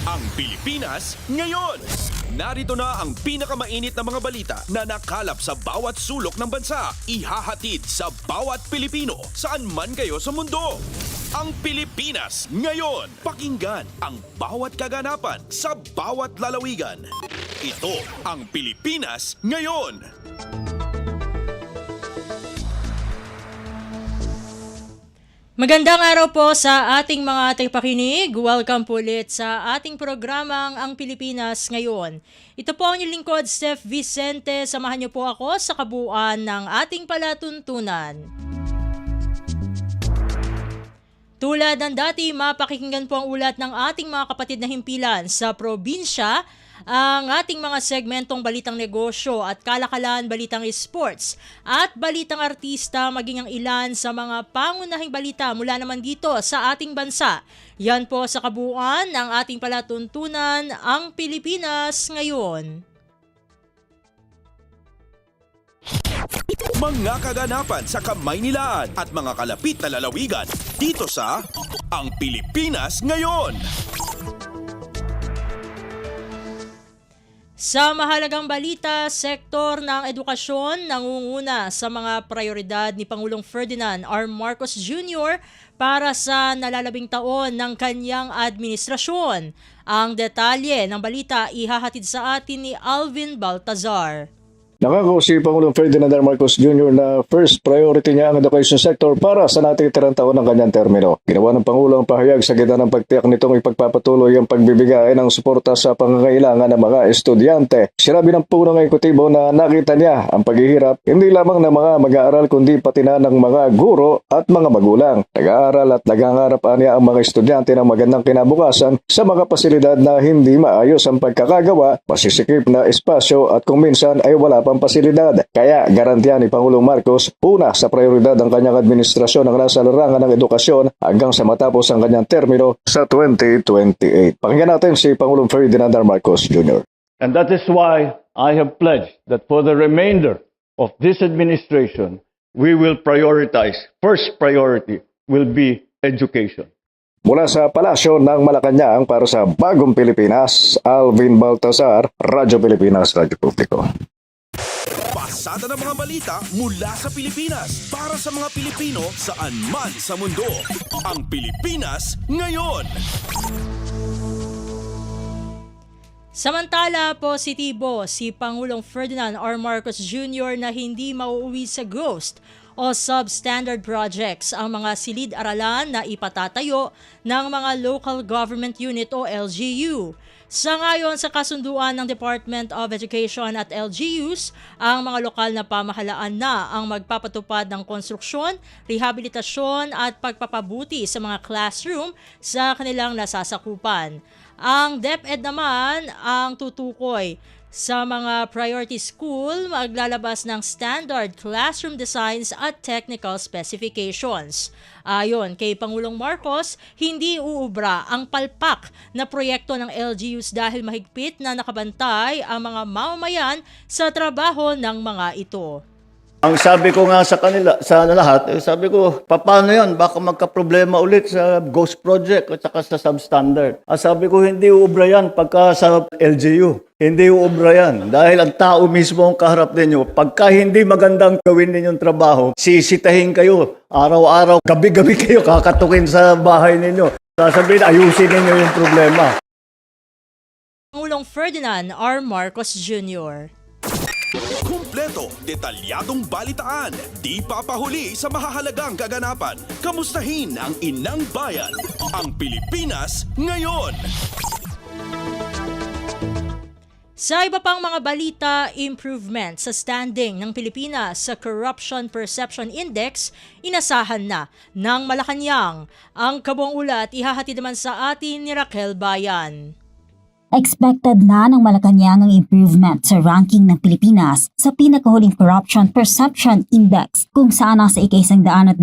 Ang Pilipinas ngayon. Narito na ang pinakamainit na mga balita na nakalap sa bawat sulok ng bansa. Ihahatid sa bawat Pilipino saan man kayo sa mundo. Ang Pilipinas ngayon. Pakinggan ang bawat kaganapan sa bawat lalawigan. Ito ang Pilipinas ngayon. Magandang araw po sa ating mga tagapakinig. Welcome po ulit sa ating programang Ang Pilipinas Ngayon. Ito po ang inyong lingkod, Steph Vicente. Samahan niyo po ako sa kabuuan ng ating palatuntunan. Tulad ng dati, mapakikinggan po ang ulat ng ating mga kapatid na himpilan sa probinsya, ang ating mga segmentong balitang negosyo at kalakalan, balitang sports at balitang artista, maging ang ilan sa mga pangunahing balita mula naman dito sa ating bansa. Yan po sa kabuuan ng ating palatuntunan, Ang Pilipinas Ngayon. Mga kaganapan sa Kamaynilaan at mga kalapit na lalawigan dito sa Ang Pilipinas Ngayon. Sa mahalagang balita, sektor ng edukasyon nangunguna sa mga prioridad ni Pangulong Ferdinand R. Marcos Jr. para sa nalalabing taon ng kanyang administrasyon. Ang detalye ng balita ihahatid sa atin ni Alvin Baltazar. Nangako si Pangulong Ferdinand R. Marcos Jr. na first priority niya ang education sector para sa natitirang taon ng kanyang termino. Ginawa ng Pangulo ang pahayag sa gitna ng pagtiyak nitong ipagpapatuloy ang pagbibigay ng suporta sa pangangailangan ng mga estudyante. Sinabi ng punong ekutibo na nakita niya ang paghihirap hindi lamang ng mga mag-aaral kundi pati na ng mga guro at mga magulang. Nag-aaral at nagangarap niya ang mga estudyante ng magandang kinabukasan sa mga pasilidad na hindi maayos ang pagkakagawa, masisikip na espasyo at kung minsan ay wala pa pasilidad. Kaya garantiya ni Pangulong Marcos, una sa prioridad ng kanyang administrasyon ang nasa larangan ng edukasyon hanggang sa matapos ang kanyang termino sa 2028. Pakinggan natin si Pangulong Ferdinand R. Marcos Jr. And that is why I have pledged that for the remainder of this administration, we will prioritize, first priority will be education. Mula sa Palasyo ng Malacanang para sa Bagong Pilipinas, Alvin Baltazar, Radyo Pilipinas, Radyo Publiko. Pasada ng mga balita mula sa Pilipinas para sa mga Pilipino saan man sa mundo. Ang Pilipinas Ngayon. Samantala, positibo si Pangulong Ferdinand R. Marcos Jr. na hindi mauuwi sa ghost o substandard projects ang mga silid-aralan na ipatatayo ng mga local government unit o LGU. Sangayon sa kasunduan ng Department of Education at LGUs, ang mga lokal na pamahalaan na ang magpapatupad ng konstruksyon, rehabilitasyon at pagpapabuti sa mga classroom sa kanilang nasasakupan. Ang DepEd naman ang tutukoy sa mga priority school, maglalabas ng standard classroom designs at technical specifications. Ayon kay Pangulong Marcos, hindi uubra ang palpak na proyekto ng LGUs dahil mahigpit na nakabantay ang mga mamamayan sa trabaho ng mga ito. Ang sabi ko nga sa kanila, sa lahat, sabi ko, paano yan? Baka magka-problema ulit sa ghost project at saka sa substandard. Sabi ko, hindi uubra yan pagka sa LGU. Hindi uubra yan. Dahil ang tao mismo ang kaharap ninyo. Pagka hindi magandang gawin ninyong trabaho, sisitahin kayo. Araw-araw, gabi-gabi kayo kakatukin sa bahay ninyo. Sasabihin, ayusin ninyo yung problema. Pangulong Ferdinand R. Marcos Jr. Kumpleto, detalyadong balitaan, di papahuli sa mahahalagang kaganapan. Kamustahin ang inang bayan, ang Pilipinas Ngayon. Sa iba pang mga balita, improvement sa standing ng Pilipinas sa Corruption Perception Index, inasahan na ng Malacanang. Ang kabuang ulat ihahatid naman sa atin ni Raquel Bayan. Expected na ng Malacanang ang improvement sa ranking ng Pilipinas sa pinakahuling Corruption Perception Index kung saan nasa ika-120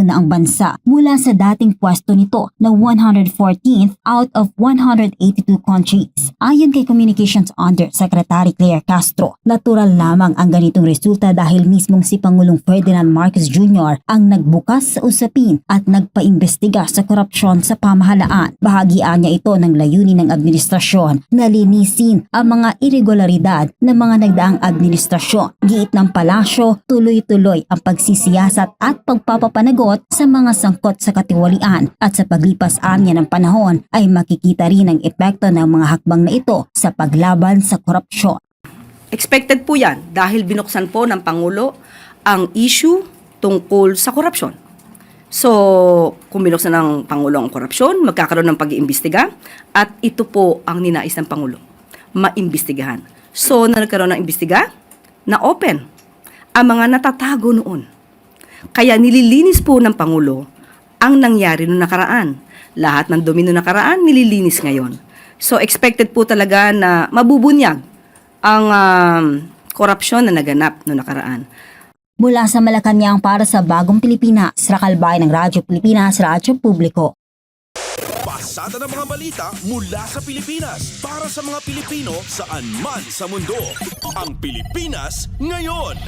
na ang bansa mula sa dating pwesto nito na 114th out of 182 countries. Ayon kay Communications Undersecretary Claire Castro, natural lamang ang ganitong resulta dahil mismong si Pangulong Ferdinand Marcos Jr. ang nagbukas sa usapin at nagpaimbestiga sa korupsyon sa pamahalaan. Bahagian niya ito ng layunin ng administrasyon na linisin ang mga irregularidad ng mga nagdaang administrasyon. Giit ng palasyo, tuloy-tuloy ang pagsisiyasat at pagpapapanagot sa mga sangkot sa katiwalian at sa paglipas anya ng panahon ay makikita rin ang epekto ng mga hakbang na ito sa paglaban sa korupsyon. Expected po yan dahil binuksan po ng Pangulo ang issue tungkol sa korupsyon. So, kung binuksan ng Pangulo ang korupsyon, magkakaroon ng pag-iimbestiga at ito po ang ninais ng Pangulo, maimbestigahan. So, nagkaroon ng imbestiga na open ang mga natatago noon. Kaya nililinis po ng Pangulo ang nangyari noong nakaraan. Lahat ng dumi noong nakaraan, nililinis ngayon. So, expected po talaga na mabubunyag ang korupsyon na naganap noong nakaraan. Mula sa Malacanang para sa Bagong Pilipinas, Rakalbay ng Radyo Pilipinas, Radyo Publiko. Pasada ng mga balita mula sa Pilipinas para sa mga Pilipino saan man sa mundo. Ang Pilipinas ngayon.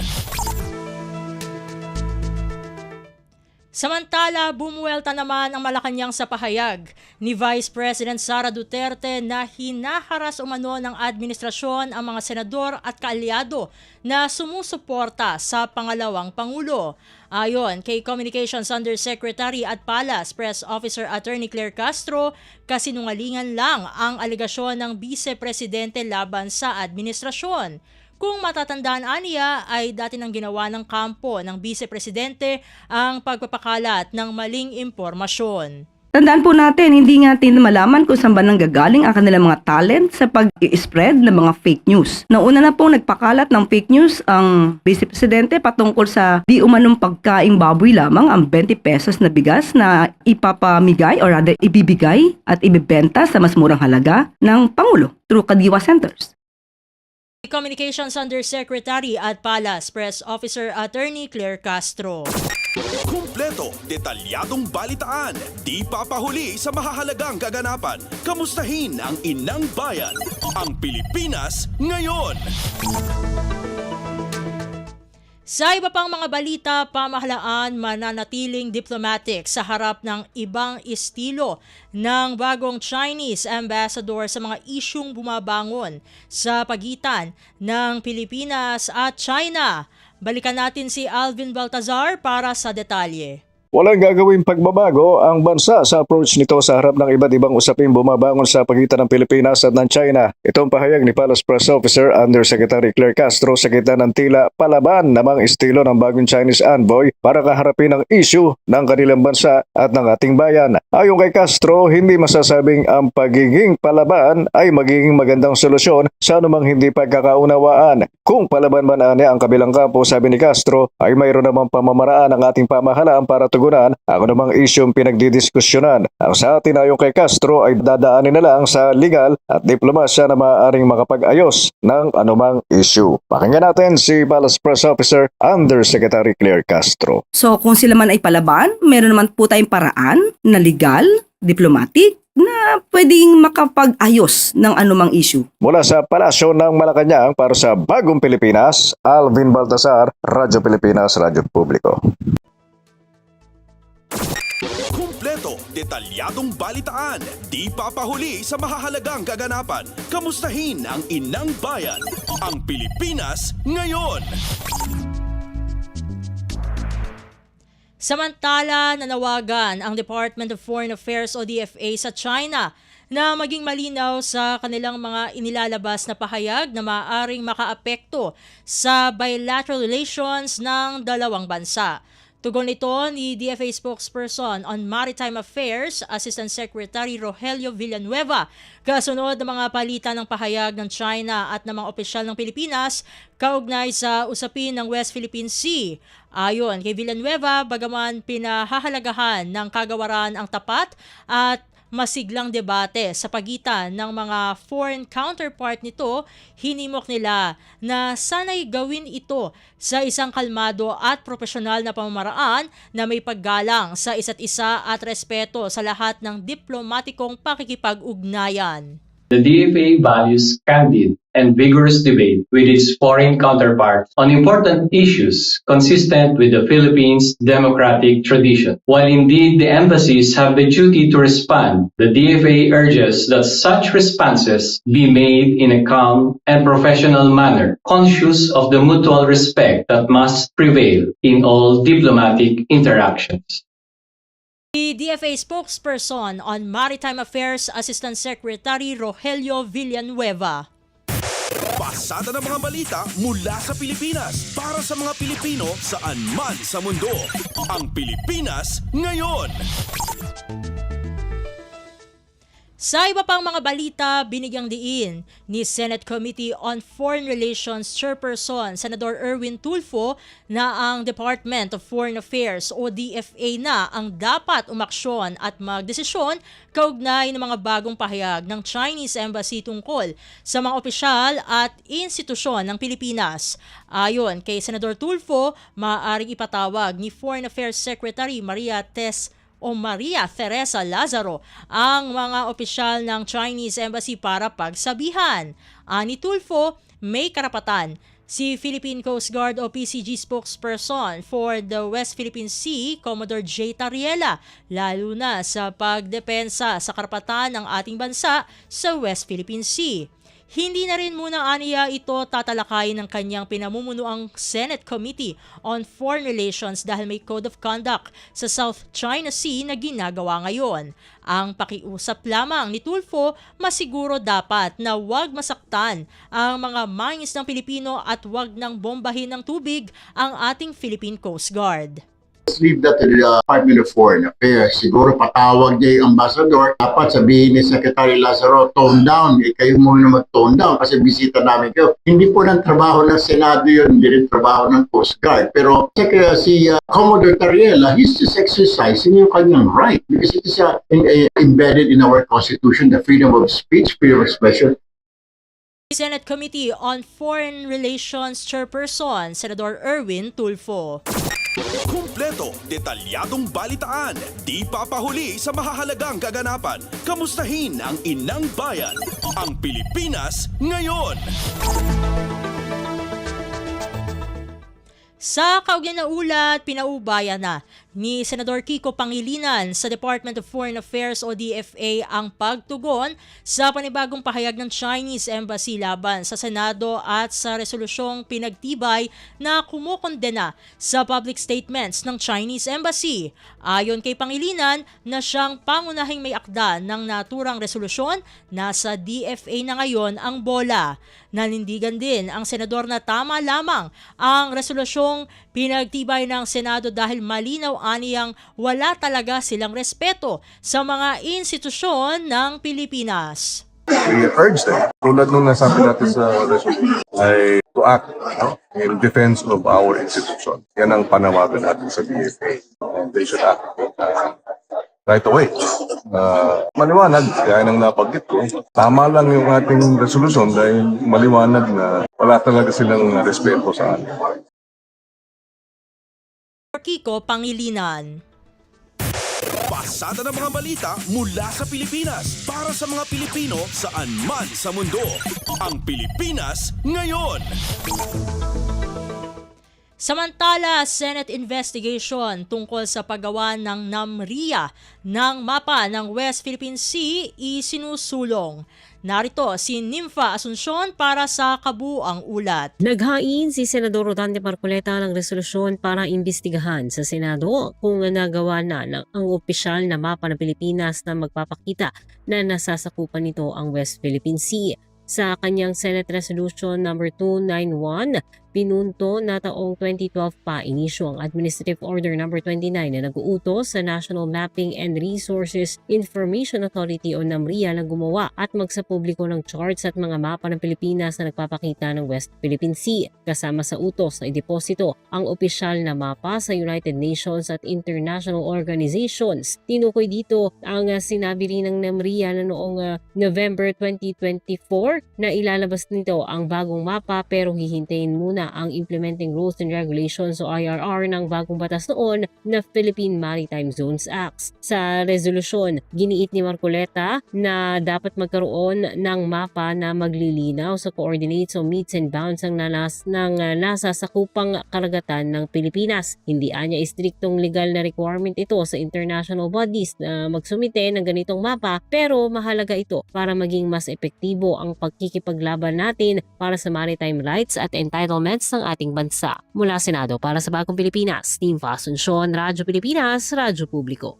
Samantala, bumuwelta naman ang Malacanang sa pahayag ni Vice President Sara Duterte na hinaharas umano ng administrasyon ang mga senador at kaalyado na sumusuporta sa pangalawang Pangulo. Ayon kay Communications Undersecretary at Palace Press Officer Attorney Claire Castro, kasinungalingan lang ang alegasyon ng Vice Presidente laban sa administrasyon. Kung matatandaan aniya ay dati nang ginawa ng kampo ng Vice Presidente ang pagpapakalat ng maling impormasyon. Tandaan po natin, hindi natin malaman kung saan ba nanggagaling ang kanilang mga talent sa pag-i-spread ng mga fake news. Nauna na pong nagpakalat ng fake news ang Vice Presidente patungkol sa di umanong pagkaing baboy lamang ang 20 pesos na bigas na ipapamigay or rather ibibigay at ibibenta sa mas murang halaga ng Pangulo through Kadiwa Centers. Communications Undersecretary at Palace Press Officer Attorney Claire Castro. Kumpleto, detalyadong balitaan, di papahuli sa mahahalagang kaganapan. Kamustahin ang inang bayan, ang Pilipinas ngayon. Sa iba pang mga balita, pamahalaan mananatiling diplomatic sa harap ng ibang estilo ng bagong Chinese ambassador sa mga isyung bumabangon sa pagitan ng Pilipinas at China. Balikan natin si Alvin Baltazar para sa detalye. Walang gagawing pagbabago ang bansa sa approach nito sa harap ng iba't ibang usaping bumabangon sa pagitan ng Pilipinas at ng China. Itong pahayag ni Palace Press Officer Undersecretary Claire Castro sa gitna ng tila palaban namang estilo ng bagong Chinese envoy para kaharapin ang issue ng kanilang bansa at ng ating bayan. Ayon kay Castro, hindi masasabing ang pagiging palaban ay magiging magandang solusyon sa anumang hindi pagkakaunawaan. Kung palaban man ang kabilang kampo, sabi ni Castro, ay mayroon namang pamamaraan ang ating pamahalaan para tugunan ang anumang isyong pinagdidiskusyonan. Ang sa atin ayon kay Castro ay dadaanin na lang sa legal at diplomasya na maaaring makapag-ayos ng anumang issue. Pakinggan natin si Palace Press Officer Undersecretary Claire Castro. So kung sila man ay palaban, meron naman po tayong paraan na legal, diplomatic, na pwedeng makapag-ayos ng anumang issue. Mula sa Palasyo ng Malacanang para sa Bagong Pilipinas, Alvin Baltasar, Radyo Pilipinas, Radyo Publiko. Kumpleto, detalyadong balitaan, di papahuli sa mahahalagang kaganapan. Kamustahin ang inang bayan, ang Pilipinas ngayon. Samantala, nanawagan ang Department of Foreign Affairs o DFA sa China na maging malinaw sa kanilang mga inilalabas na pahayag na maaaring makaapekto sa bilateral relations ng dalawang bansa. Tugon ito ni DFA spokesperson on Maritime Affairs, Assistant Secretary Rogelio Villanueva, kasunod ng mga palitan ng pahayag ng China at ng mga opisyal ng Pilipinas kaugnay sa usapin ng West Philippine Sea. Ayon kay Villanueva, bagaman pinahahalagahan ng kagawaran ang tapat at masiglang debate sa pagitan ng mga foreign counterpart nito, hinimok nila na sana'y gawin ito sa isang kalmado at profesional na pamamaraan na may paggalang sa isa't isa at respeto sa lahat ng diplomatikong pakikipag-ugnayan. The DFA values candid and vigorous debate with its foreign counterparts on important issues consistent with the Philippines' democratic tradition. While indeed the embassies have the duty to respond, the DFA urges that such responses be made in a calm and professional manner, conscious of the mutual respect that must prevail in all diplomatic interactions. The DFA spokesperson on Maritime Affairs Assistant Secretary Rogelio Villanueva. Pasada ng mga balita mula sa Pilipinas para sa mga Pilipino saan man sa mundo. Ang Pilipinas ngayon. Sa iba pang mga balita, binigyang diin ni Senate Committee on Foreign Relations Chairperson Senador Erwin Tulfo na ang Department of Foreign Affairs o DFA na ang dapat umaksyon at magdesisyon kaugnay ng mga bagong pahayag ng Chinese Embassy tungkol sa mga opisyal at institusyon ng Pilipinas. Ayon kay Senador Tulfo, maaaring ipatawag ni Foreign Affairs Secretary Maria Teresa Lazaro ang mga opisyal ng Chinese Embassy para pagsabihan. Ani Tulfo, may karapatan si Philippine Coast Guard o PCG spokesperson for the West Philippine Sea, Commodore J. Tariela, lalo na sa pagdepensa sa karapatan ng ating bansa sa West Philippine Sea. Hindi na rin muna aniya ito tatalakayin ng kanyang pinamumunuang Senate Committee on Foreign Relations dahil may Code of Conduct sa South China Sea na ginagawa ngayon. Ang pakiusap lamang ni Tulfo, masiguro dapat na huwag masaktan ang mga mines ng Pilipino at huwag nang bombahin ng tubig ang ating Philippine Coast Guard. Let's leave that to the Department of Foreign Affairs. Siguro patawag niya yung ambassador. Dapat sabihin ni Secretary Lazaro, tone down. Kayo muna mag-tone down kasi bisita namin kayo. Hindi po ng trabaho ng Senado yun, hindi rin trabaho ng Coast Guard. Pero si Commodore Tariela, he's just exercising yung kanyang right because it is embedded in our Constitution, the freedom of speech, freedom of expression. Senate Committee on Foreign Relations Chairperson Senador Erwin Tulfo. Kumpleto, detalyadong balitaan, di papahuli sa mahahalagang kaganapan. Kamustahin ang inang bayan, ang Pilipinas ngayon. Sa kaugnay na ulat, pinaubayan na ni Senador Kiko Pangilinan sa Department of Foreign Affairs o DFA ang pagtugon sa panibagong pahayag ng Chinese Embassy laban sa Senado at sa resolusyong pinagtibay na kumukondena sa public statements ng Chinese Embassy. Ayon kay Pangilinan na siyang pangunahing may akda ng naturang resolusyon, nasa DFA na ngayon ang bola. Nanindigan din ang senador na tama lamang ang resolusyong pinagtibay ng Senado dahil malinaw aniyang wala talaga silang respeto sa mga institusyon ng Pilipinas. We urge them, tulad nung nasabi natin sa resolution, ay to act in defense of our institution. Yan ang panawagan natin sa DFA. They should act right away. Maliwanag, kaya nang nabanggit ko, tama lang yung ating resolusyon dahil maliwanag na wala talaga silang respeto sa atin. Kiko Pangilinan. Pasada ng mga balita mula sa Pilipinas para sa mga Pilipino saan man sa mundo. Ang Pilipinas ngayon. Samantala, Senate investigation tungkol sa paggawa ng NAMRIA ng mapa ng West Philippine Sea isinusulong. Narito si Nympha Asuncion para sa kabuuang ulat. Naghain si Senador Rodante Marcoleta ng resolusyon para imbestigahan sa Senado kung nagawa na ng ang opisyal na mapa ng Pilipinas na magpapakita na nasasakupan nito ang West Philippine Sea. Sa kanyang Senate Resolution number 291, pinunto na taong 2012 pa inisyo ang Administrative Order No. 29 na nag-uutos sa National Mapping and Resources Information Authority o NAMRIA na gumawa at magsapubliko ng charts at mga mapa ng Pilipinas na nagpapakita ng West Philippine Sea. Kasama sa utos na ideposito ang opisyal na mapa sa United Nations at international organizations. Tinukoy dito ang sinabi rin ng NAMRIA na noong November 2024 na ilalabas nito ang bagong mapa pero hihintayin muna ang Implementing Rules and Regulations o IRR ng bagong batas noon na Philippine Maritime Zones Act. Sa resolusyon, giniit ni Marcoleta na dapat magkaroon ng mapa na maglilinaw sa coordinates o meets and bounds ng nasa sakupang karagatan ng Pilipinas. Hindi anya istriktong legal na requirement ito sa international bodies na magsumite ng ganitong mapa pero mahalaga ito para maging mas epektibo ang pagkikipaglaban natin para sa maritime rights at entitlements ng ating bansa. Mula Senado para sa Bagong Pilipinas, Team Asuncion, Radyo Pilipinas, Radyo Publiko.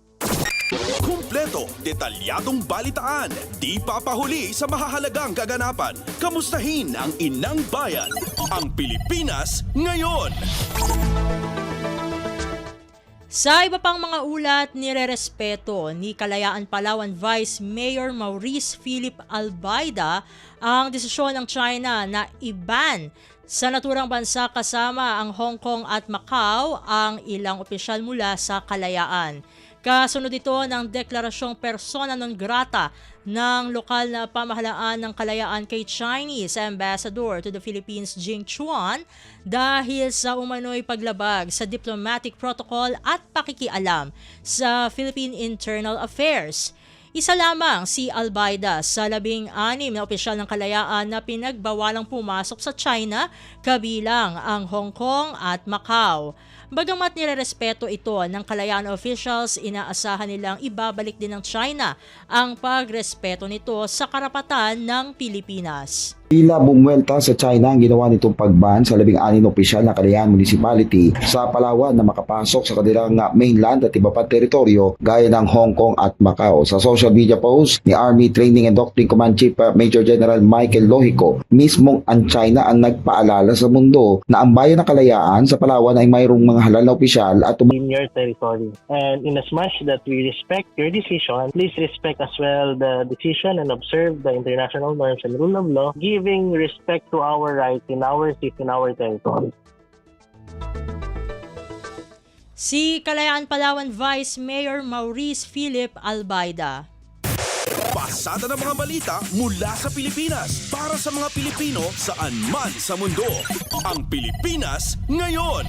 Kumpleto, detalyadong balitaan, di papahuli sa mahahalagang kaganapan. Kamustahin ang inang bayan, ang Pilipinas ngayon. Sa iba pang mga ulat, nirerespeto ni Kalayaan Palawan Vice Mayor Maurice Philip Albaida ang desisyon ng China na i-ban sa naturang bansa kasama ang Hong Kong at Macau ang ilang opisyal mula sa Kalayaan. Kasunod ito ng deklarasyong persona non grata ng lokal na pamahalaan ng Kalayaan kay Chinese Ambassador to the Philippines Jing Chuan dahil sa umano'y paglabag sa diplomatic protocol at pakikialam sa Philippine Internal Affairs. Isa lamang si Albaida sa 16 na opisyal ng Kalayaan na pinagbawalang pumasok sa China, kabilang ang Hong Kong at Macau. Bagamat nirerespeto ito ng Kalayaan officials, inaasahan nilang ibabalik din ng China ang pagrespeto nito sa karapatan ng Pilipinas. Tila bumuwelta sa China ang ginawa nitong pagban sa 16 na opisyal ng Kalayaan Municipality sa Palawan na makapasok sa kanilang mainland at iba pang teritoryo gaya ng Hong Kong at Macau. Sa social media post ni Army Training and Doctrine Command Chief Major General Michael Lohico, mismong ang China ang nagpaalala sa mundo na ang bayan ng Kalayaan sa Palawan ay mayroong mga halal na opisyal at in your territory. And in as much that we respect your decision, please respect as well the decision and observe the international norms and rule of law, giving respect to our rights in our seas, in our territory. Si Kalayaan Palawan Vice Mayor Maurice Philip Albaida. Pasada ng mga balita mula sa Pilipinas para sa mga Pilipino saan man sa mundo. Ang Pilipinas ngayon.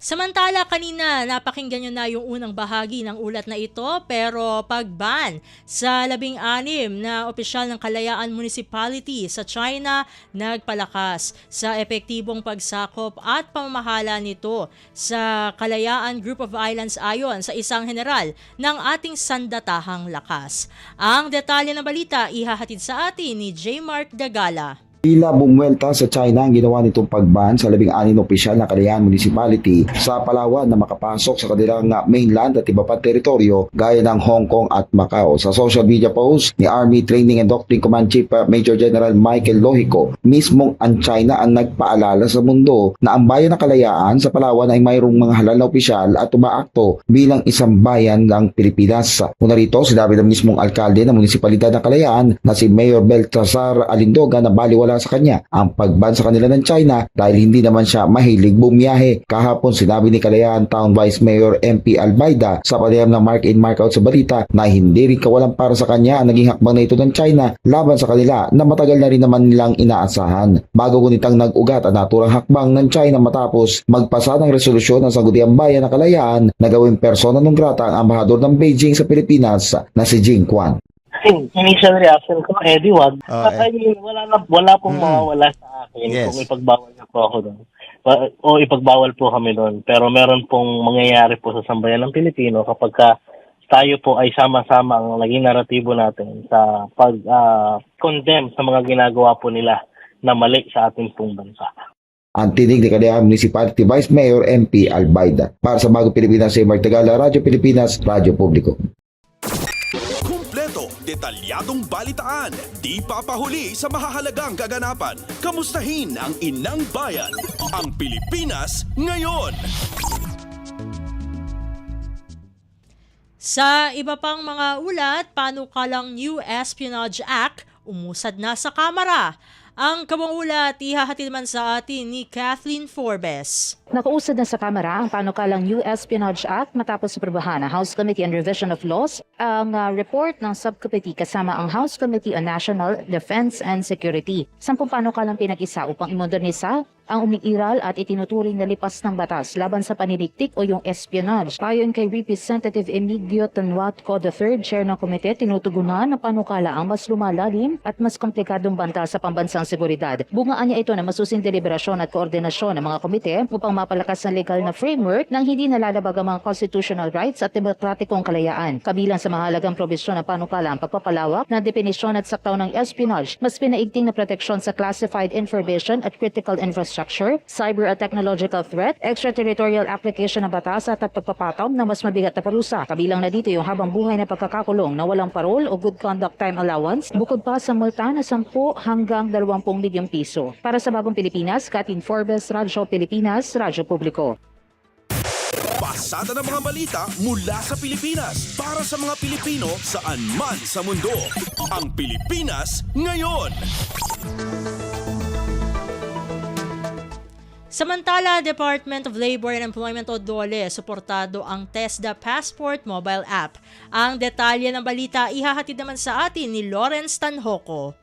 Samantala, kanina napakinggan nyo na yung unang bahagi ng ulat na ito, pero pagban sa 16 na opisyal ng Kalayaan Municipality sa China nagpalakas sa epektibong pagsakop at pamamahala nito sa Kalayaan Group of Islands ayon sa isang general ng ating sandatahang lakas. Ang detalye ng balita ihahatid sa atin ni J. Mark Dagala. Tila bumuwelta sa China ang ginawa nitong pagban sa 16 na opisyal ng Kalayaan Municipality sa Palawan na makapasok sa kanilang mainland at iba pang teritoryo gaya ng Hong Kong at Macau. Sa social media post ni Army Training and Doctrine Command Chief Major General Michael Lohico, mismong ang China ang nagpaalala sa mundo na ang bayan ng Kalayaan sa Palawan ay mayroong mga halal na opisyal at umaakto bilang isang bayan ng Pilipinas. Una rito, sinabi ng mismong alkalde ng munisipalidad ng Kalayaan na si Mayor Baltasar Alindoga na baliwala sa kanya ang pagban sa kanila ng China dahil hindi naman siya mahilig bumiyahe. Kahapon sinabi ni Kalayaan Town Vice Mayor MP Albaida sa panayam ng mark in mark out sa balita na hindi rin kawalan para sa kanya ang naging hakbang na ito ng China laban sa kanila na matagal na rin naman nilang inaasahan. Bago kunitang nag-ugat ang naturang hakbang ng China matapos magpasa ng resolusyon ng Sangguniang Bayan ng Kalayaan na gawing persona non grata ang ambahador ng Beijing sa Pilipinas na si Jing Quan. Initial reaction ko, Eddie, wag. I mean, wala pong mawawala sa akin kung ipagbawal na po ako doon. O ipagbawal po kami doon. Pero meron pong mangyayari po sa sambayan ng Pilipino kapag tayo po ay sama-sama ang naging naratibo natin sa pag-condemn sa mga ginagawa po nila na mali sa ating pong bansa. Ang tinig ni Kalayaan Municipality Vice Mayor MP Albaida. Para sa Bagong Pilipinas, J. Mark Tagala, Radyo Pilipinas, Radyo Publiko. detalyadong balitaan. Di papahuli sa mahahalagang kaganapan. Kamustahin ang inang bayan. Ang Pilipinas ngayon. Sa iba pang mga ulat, panukalang New Espionage Act umusad na sa Kamara. Ang kabang ulat ihahatid man sa atin ni Kathleen Forbes. Nakausad na sa Kamara ang panukalang New Espionage Act matapos aprubahan ng House Committee on Revision of Laws ang report ng subcommittee kasama ang House Committee on National Defense and Security. 10 panukalang pinag-isa upang imodernisa ang umiiral at itinuturing na lipas ng batas laban sa paniniktik o yung espionage. Ayon kay Representative Emigdio Tanwatco III, chair ng komite, tinutugunan ng panukala ang mas lumalalim at mas komplikadong banta sa pambansang seguridad. Bungaan niya ito na masusing deliberasyon at koordinasyon ng mga komite upang mapalakas ang legal na framework nang hindi nalalabag ang mga constitutional rights at demokratikong kalayaan. Kabilang sa mahalagang probisyon ng panukala ang pagpapalawak ng definisyon at saktaw ng espionage, mas pinaigting na proteksyon sa classified information at critical infrastructure, cyber at technological threat, extraterritorial application ng batas at pagpapatom ng mas mabigat na parusa. Kabilang na dito yung habang buhay na pagkakakulong na walang parol o good conduct time allowance, bukod pa sa multa na 10 hanggang 20 milyong piso. Para sa Bagong Pilipinas, Kathleen Forbes, Radyo Pilipinas, Radyo Publiko. Pasada ng mga balita mula sa Pilipinas para sa mga Pilipino saan man sa mundo. Ang Pilipinas ngayon. Samantala, Department of Labor and Employment o DOLE, suportado ang TESDA Passport mobile app. Ang detalye ng balita ihahatid naman sa atin ni Lawrence Tanhoco.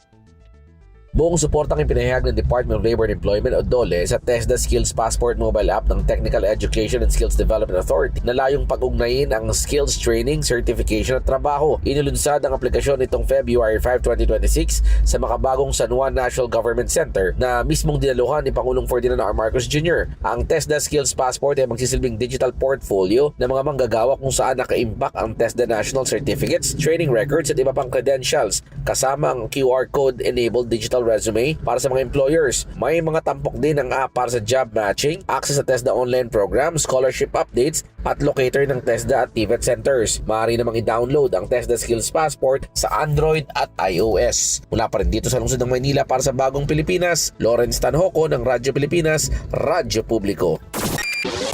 Buong suportang ipinahayag ng Department of Labor and Employment o DOLE sa TESDA Skills Passport mobile app ng Technical Education and Skills Development Authority na layong pag-ugnayin ang skills training, certification at trabaho. Inilunsad ang aplikasyon nitong February 5, 2026 sa makabagong San Juan National Government Center na mismong dinaluhan ni Pangulong Ferdinand R. Marcos Jr. Ang TESDA Skills Passport ay magsisilbing digital portfolio ng mga manggagawa kung saan naka-impact ang TESDA National Certificates, training records at iba pang credentials kasama ang QR code-enabled digital resume para sa mga employers. May mga tampok din ang app para sa job matching, access sa TESDA online program, scholarship updates at locator ng TESDA at TVET centers. Maaari namang i-download ang TESDA Skills Passport sa Android at iOS. Mula pa rin dito sa lungsod ng Maynila para sa Bagong Pilipinas, Lawrence Tanhoco ng Radyo Pilipinas, Radyo Publiko.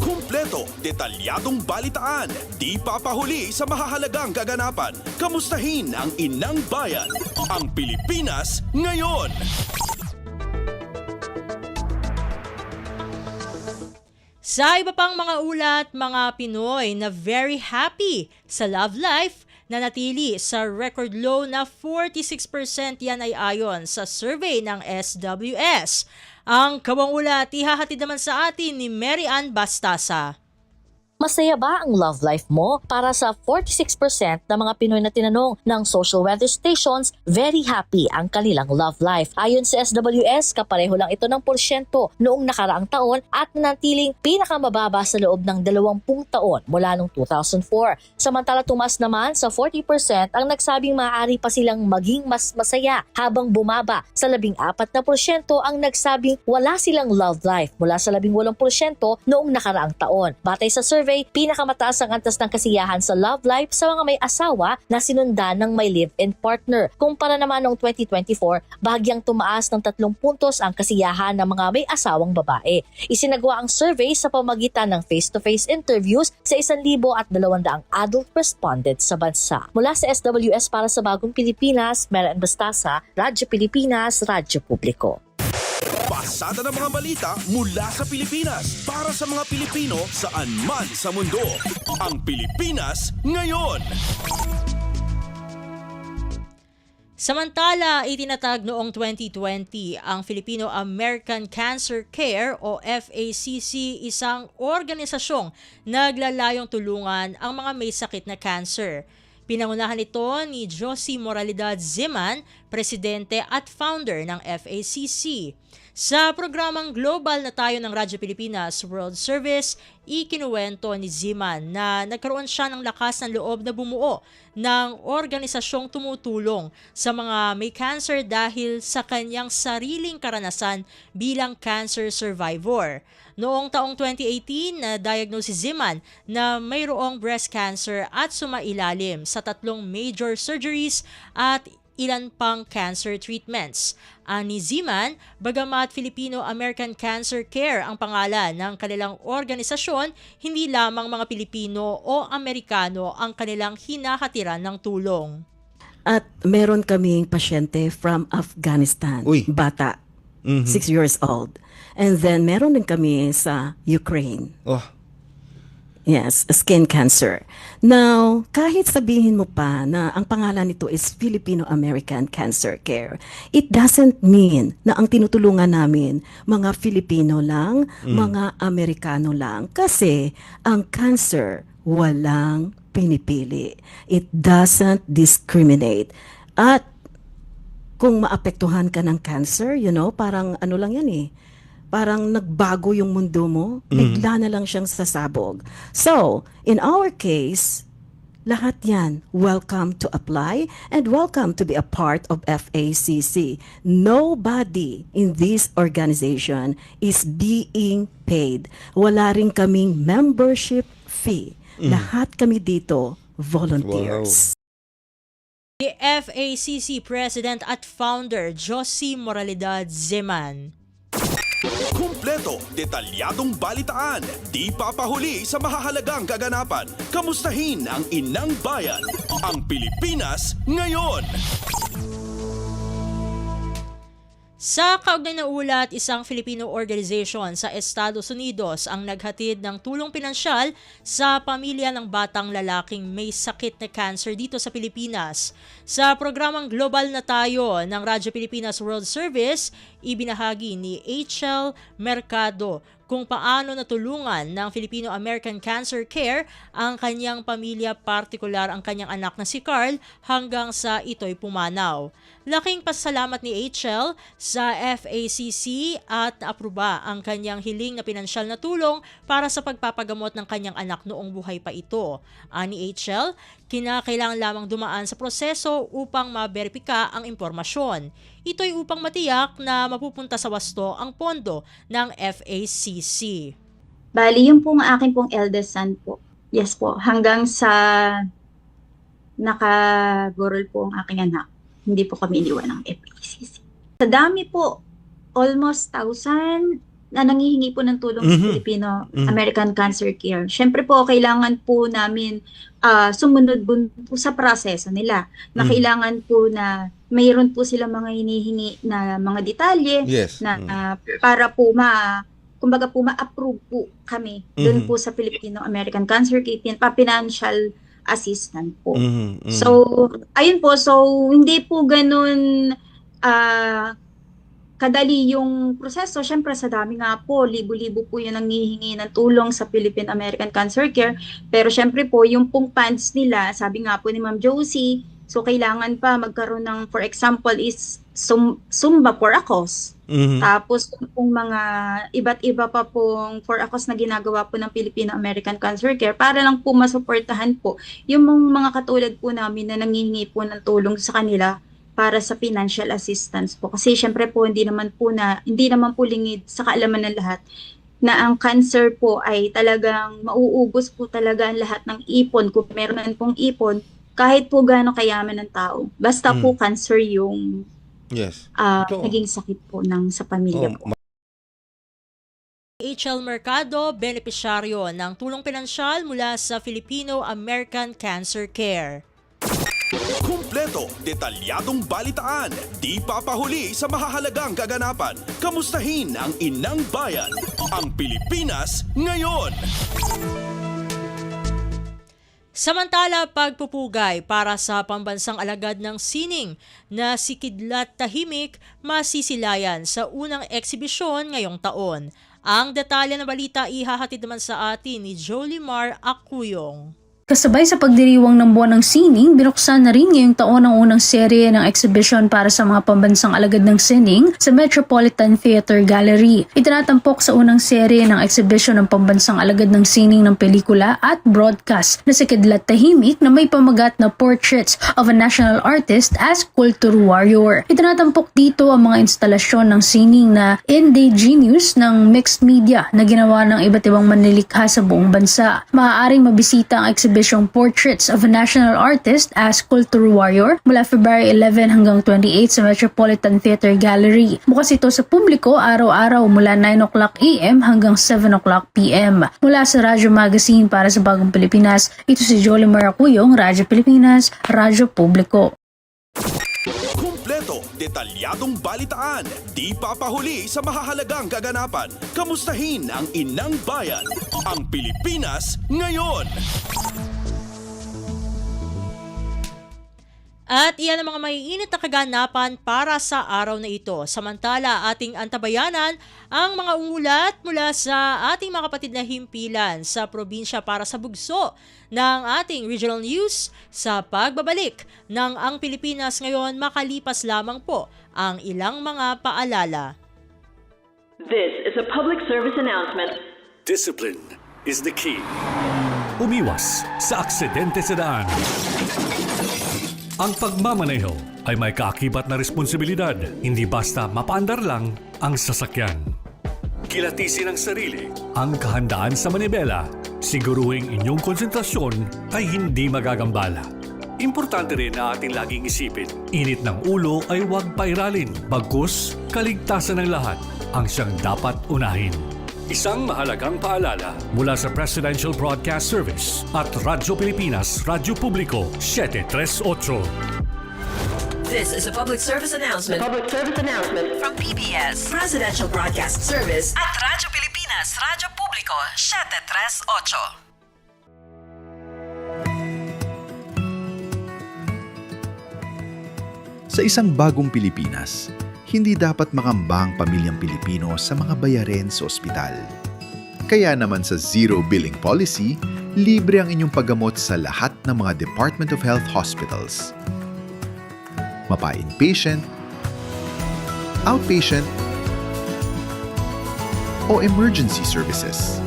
Kumpleto, detalyadong balitaan. Di papahuli sa mahahalagang kaganapan. Kamustahin ang inang bayan. Ang Pilipinas ngayon. Sa iba pang mga ulat, mga Pinoy na very happy sa love life na natili sa record low na 46%, yan ay ayon sa survey ng SWS. Ang kabang ulat ihahatid naman sa atin ni Mary Ann Bastasa. Masaya ba ang love life mo? Para sa 46% ng mga Pinoy na tinanong ng social weather stations, very happy ang kanilang love life. Ayon sa SWS, kapareho lang ito ng porsyento noong nakaraang taon at nanatiling pinakamababa sa loob ng 20 taon mula noong 2004. Samantala tumas naman sa 40% ang nagsabing maaari pa silang maging mas masaya, habang bumaba sa 14% ang nagsabing wala silang love life mula sa 18% noong nakaraang taon. Batay sa survey, pinakamataas ang antas ng kasiyahan sa love life sa mga may asawa na sinundan ng may live-in partner. Kumpara naman noong 2024, bahagyang tumaas ng 3 puntos ang kasiyahan ng mga may asawang babae. Isinagawa ang survey sa pamagitan ng face-to-face interviews sa 1,200 adult respondents sa bansa. Mula sa SWS para sa Bagong Pilipinas, Mary Ann Bastasa, Radyo Pilipinas, Radyo Publiko. Pasada ng mga balita mula sa Pilipinas para sa mga Pilipino saan man sa mundo. Ang Pilipinas ngayon. Samantala, itinatag noong 2020 ang Filipino-American Cancer Care o FACC, isang organisasyong naglalayong tulungan ang mga may sakit na cancer. Pinangunahan ito ni Josie Moralidad Ziman, presidente at founder ng FACC. Sa programang Global na Tayo ng Radyo Pilipinas World Service, ikinuwento ni Ziman na nagkaroon siya ng lakas ng loob na bumuo ng organisasyong tumutulong sa mga may cancer dahil sa kanyang sariling karanasan bilang cancer survivor. Noong taong 2018, na-diagnose si Ziman na mayroong breast cancer at sumailalim sa 3 major surgeries at ilan pang cancer treatments. Ani Ziman, bagamat Filipino-American Cancer Care ang pangalan ng kanilang organisasyon, hindi lamang mga Pilipino o Amerikano ang kanilang hinahatiran ng tulong. At meron kaming pasyente from Afghanistan, bata, 6 years old. And then meron din kami sa Ukraine. Yes, skin cancer. Now, kahit sabihin mo pa na ang pangalan nito is Filipino-American Cancer Care, it doesn't mean na ang tinutulungan namin mga Filipino lang, mga Amerikano lang. Kasi ang cancer walang pinipili. It doesn't discriminate. At kung maapektuhan ka ng cancer, parang ano lang yan parang nagbago yung mundo mo, bigla na lang siyang sasabog. So, in our case, lahat yan, welcome to apply and welcome to be a part of FACC. Nobody in this organization is being paid. Wala rin kaming membership fee. Lahat kami dito, volunteers. The FACC President at Founder, Josie Moralidad Zeman. Kumpleto, detalyadong balitaan, di papahuli sa mahahalagang kaganapan. Kamustahin ang inang bayan, ang Pilipinas ngayon. Sa kaugnay na ulat, isang Filipino organization sa Estados Unidos ang naghatid ng tulong pinansyal sa pamilya ng batang lalaking may sakit na cancer dito sa Pilipinas. Sa programang Global na Tayo ng Radyo Pilipinas World Service, ibinahagi ni H.L. Mercado kung paano natulungan ng Filipino-American Cancer Care ang kanyang pamilya, partikular ang kanyang anak na si Carl, hanggang sa ito'y pumanaw. Laking pasasalamat ni HL sa FACC at naapruba ang kanyang hiling na pinansyal na tulong para sa pagpapagamot ng kanyang anak noong buhay pa ito. Ani HL, kinakailangan lamang dumaan sa proseso upang maberipika ang impormasyon. Ito'y upang matiyak na mapupunta sa wasto ang pondo ng FACC. Bali, yung pong akin pong eldest son po. Yes po, hanggang sa nakagurol po ang aking anak. Hindi po kami iniwan ng FACC. Sa dami po, almost 1,000 na nangihingi po ng tulong sa Filipino-American Cancer Care. Siyempre po, kailangan po namin sumunod po sa proseso nila. Na kailangan po na mayroon po sila mga hinihingi na mga detalye na para po kumbaga po ma-approve po kami doon po sa Filipino-American Cancer Care, pa-financial assistant po. So, ayun po. So, hindi po ganun kadali yung proseso. Siyempre, sa dami nga po, libo-libo po yung nangihingi ng tulong sa Philippine-American Cancer Care. Pero siyempre po, yung pong funds nila, sabi nga po ni Ma'am Josie, so kailangan pa magkaroon ng, for example, is Zumba for a cause. Tapos kung mga iba't iba pa pong for a cause na ginagawa po ng Filipino-American Cancer Care para lang po masuportahan po yung mga katulad po namin na nangihingi po ng tulong sa kanila para sa financial assistance po. Kasi syempre po hindi naman po lingid sa kaalaman ng lahat na ang cancer po ay talagang mauubos po talaga ang lahat ng ipon. Kung meron pong ipon, kahit po gaano kayaman ng tao. Basta po cancer yung naging sakit po sa pamilya po. HL Mercado, benepisyaryo ng tulong pinansyal mula sa Filipino-American Cancer Care. Kumpleto, detalyadong balitaan, di papahuli sa mahahalagang kaganapan. Kamustahin ang inang bayan, ang Pilipinas ngayon. Samantala, pagpupugay para sa pambansang alagad ng sining na si Kidlat Tahimik masisilayan sa unang eksibisyon ngayong taon. Ang detalye ng balita ihahatid naman sa atin ni Jolimar Acuyong. Kasabay sa pagdiriwang ng buwan ng sining, binuksan na rin ngayong taon ang unang serye ng exhibition para sa mga pambansang alagad ng sining sa Metropolitan Theater Gallery. Itinatampok sa unang serye ng exhibition ng pambansang alagad ng sining ng pelikula at broadcast na si Kidlat Tahimik na may pamagat na Portraits of a National Artist as Culture Warrior. Itinatampok dito ang mga instalasyon ng sining na indigenous ng mixed media na ginawa ng iba't ibang manlilikha sa buong bansa. Maaaring mabisita ang exhibition Portraits of a National Artist as Culture Warrior mula February 11 hanggang 28 sa Metropolitan Theater Gallery. Bukas ito sa publiko araw-araw mula 9 o'clock AM hanggang 7 o'clock PM. Mula sa Radyo Magazine para sa Bagong Pilipinas, ito si Jolie Maracuyong, Radyo Pilipinas, Radyo Publiko. Kumpleto, detalyadong balitaan, di papahuli sa mahahalagang kaganapan. Kamustahin ang inang bayan, ang Pilipinas ngayon. At iyan ang mga maiinit na kaganapan para sa araw na ito. Samantala, ating antabayanan ang mga umulat mula sa ating mga kapatid na himpilan sa probinsya para sa bugso ng ating regional news sa pagbabalik ng Ang Pilipinas Ngayon makalipas lamang po ang ilang mga paalala. This is a public service announcement. Discipline is the key. Umiwas sa aksidente sa daan. Ang pagmamaneho ay may kaakibat na responsibilidad, hindi basta mapaandar lang ang sasakyan. Kilatisin ang sarili, ang kahandaan sa manibela, siguruhing inyong konsentrasyon ay hindi magagambala. Importante rin na ating laging isipin, init ng ulo ay huwag pairalin, bagkus kaligtasan ng lahat ang siyang dapat unahin. Isang mahalagang paalala mula sa Presidential Broadcast Service at Radyo Pilipinas, Radyo Publiko, 738. This is a public service announcement. Public service announcement from PBS, Presidential Broadcast Service at Radyo Pilipinas, Radyo Publiko, 738. Sa isang bagong Pilipinas, hindi dapat makamba ang pamilyang Pilipino sa mga bayarin sa ospital. Kaya naman sa Zero Billing Policy, libre ang inyong paggamot sa lahat ng mga Department of Health hospitals. Mapa-inpatient, outpatient, o emergency services.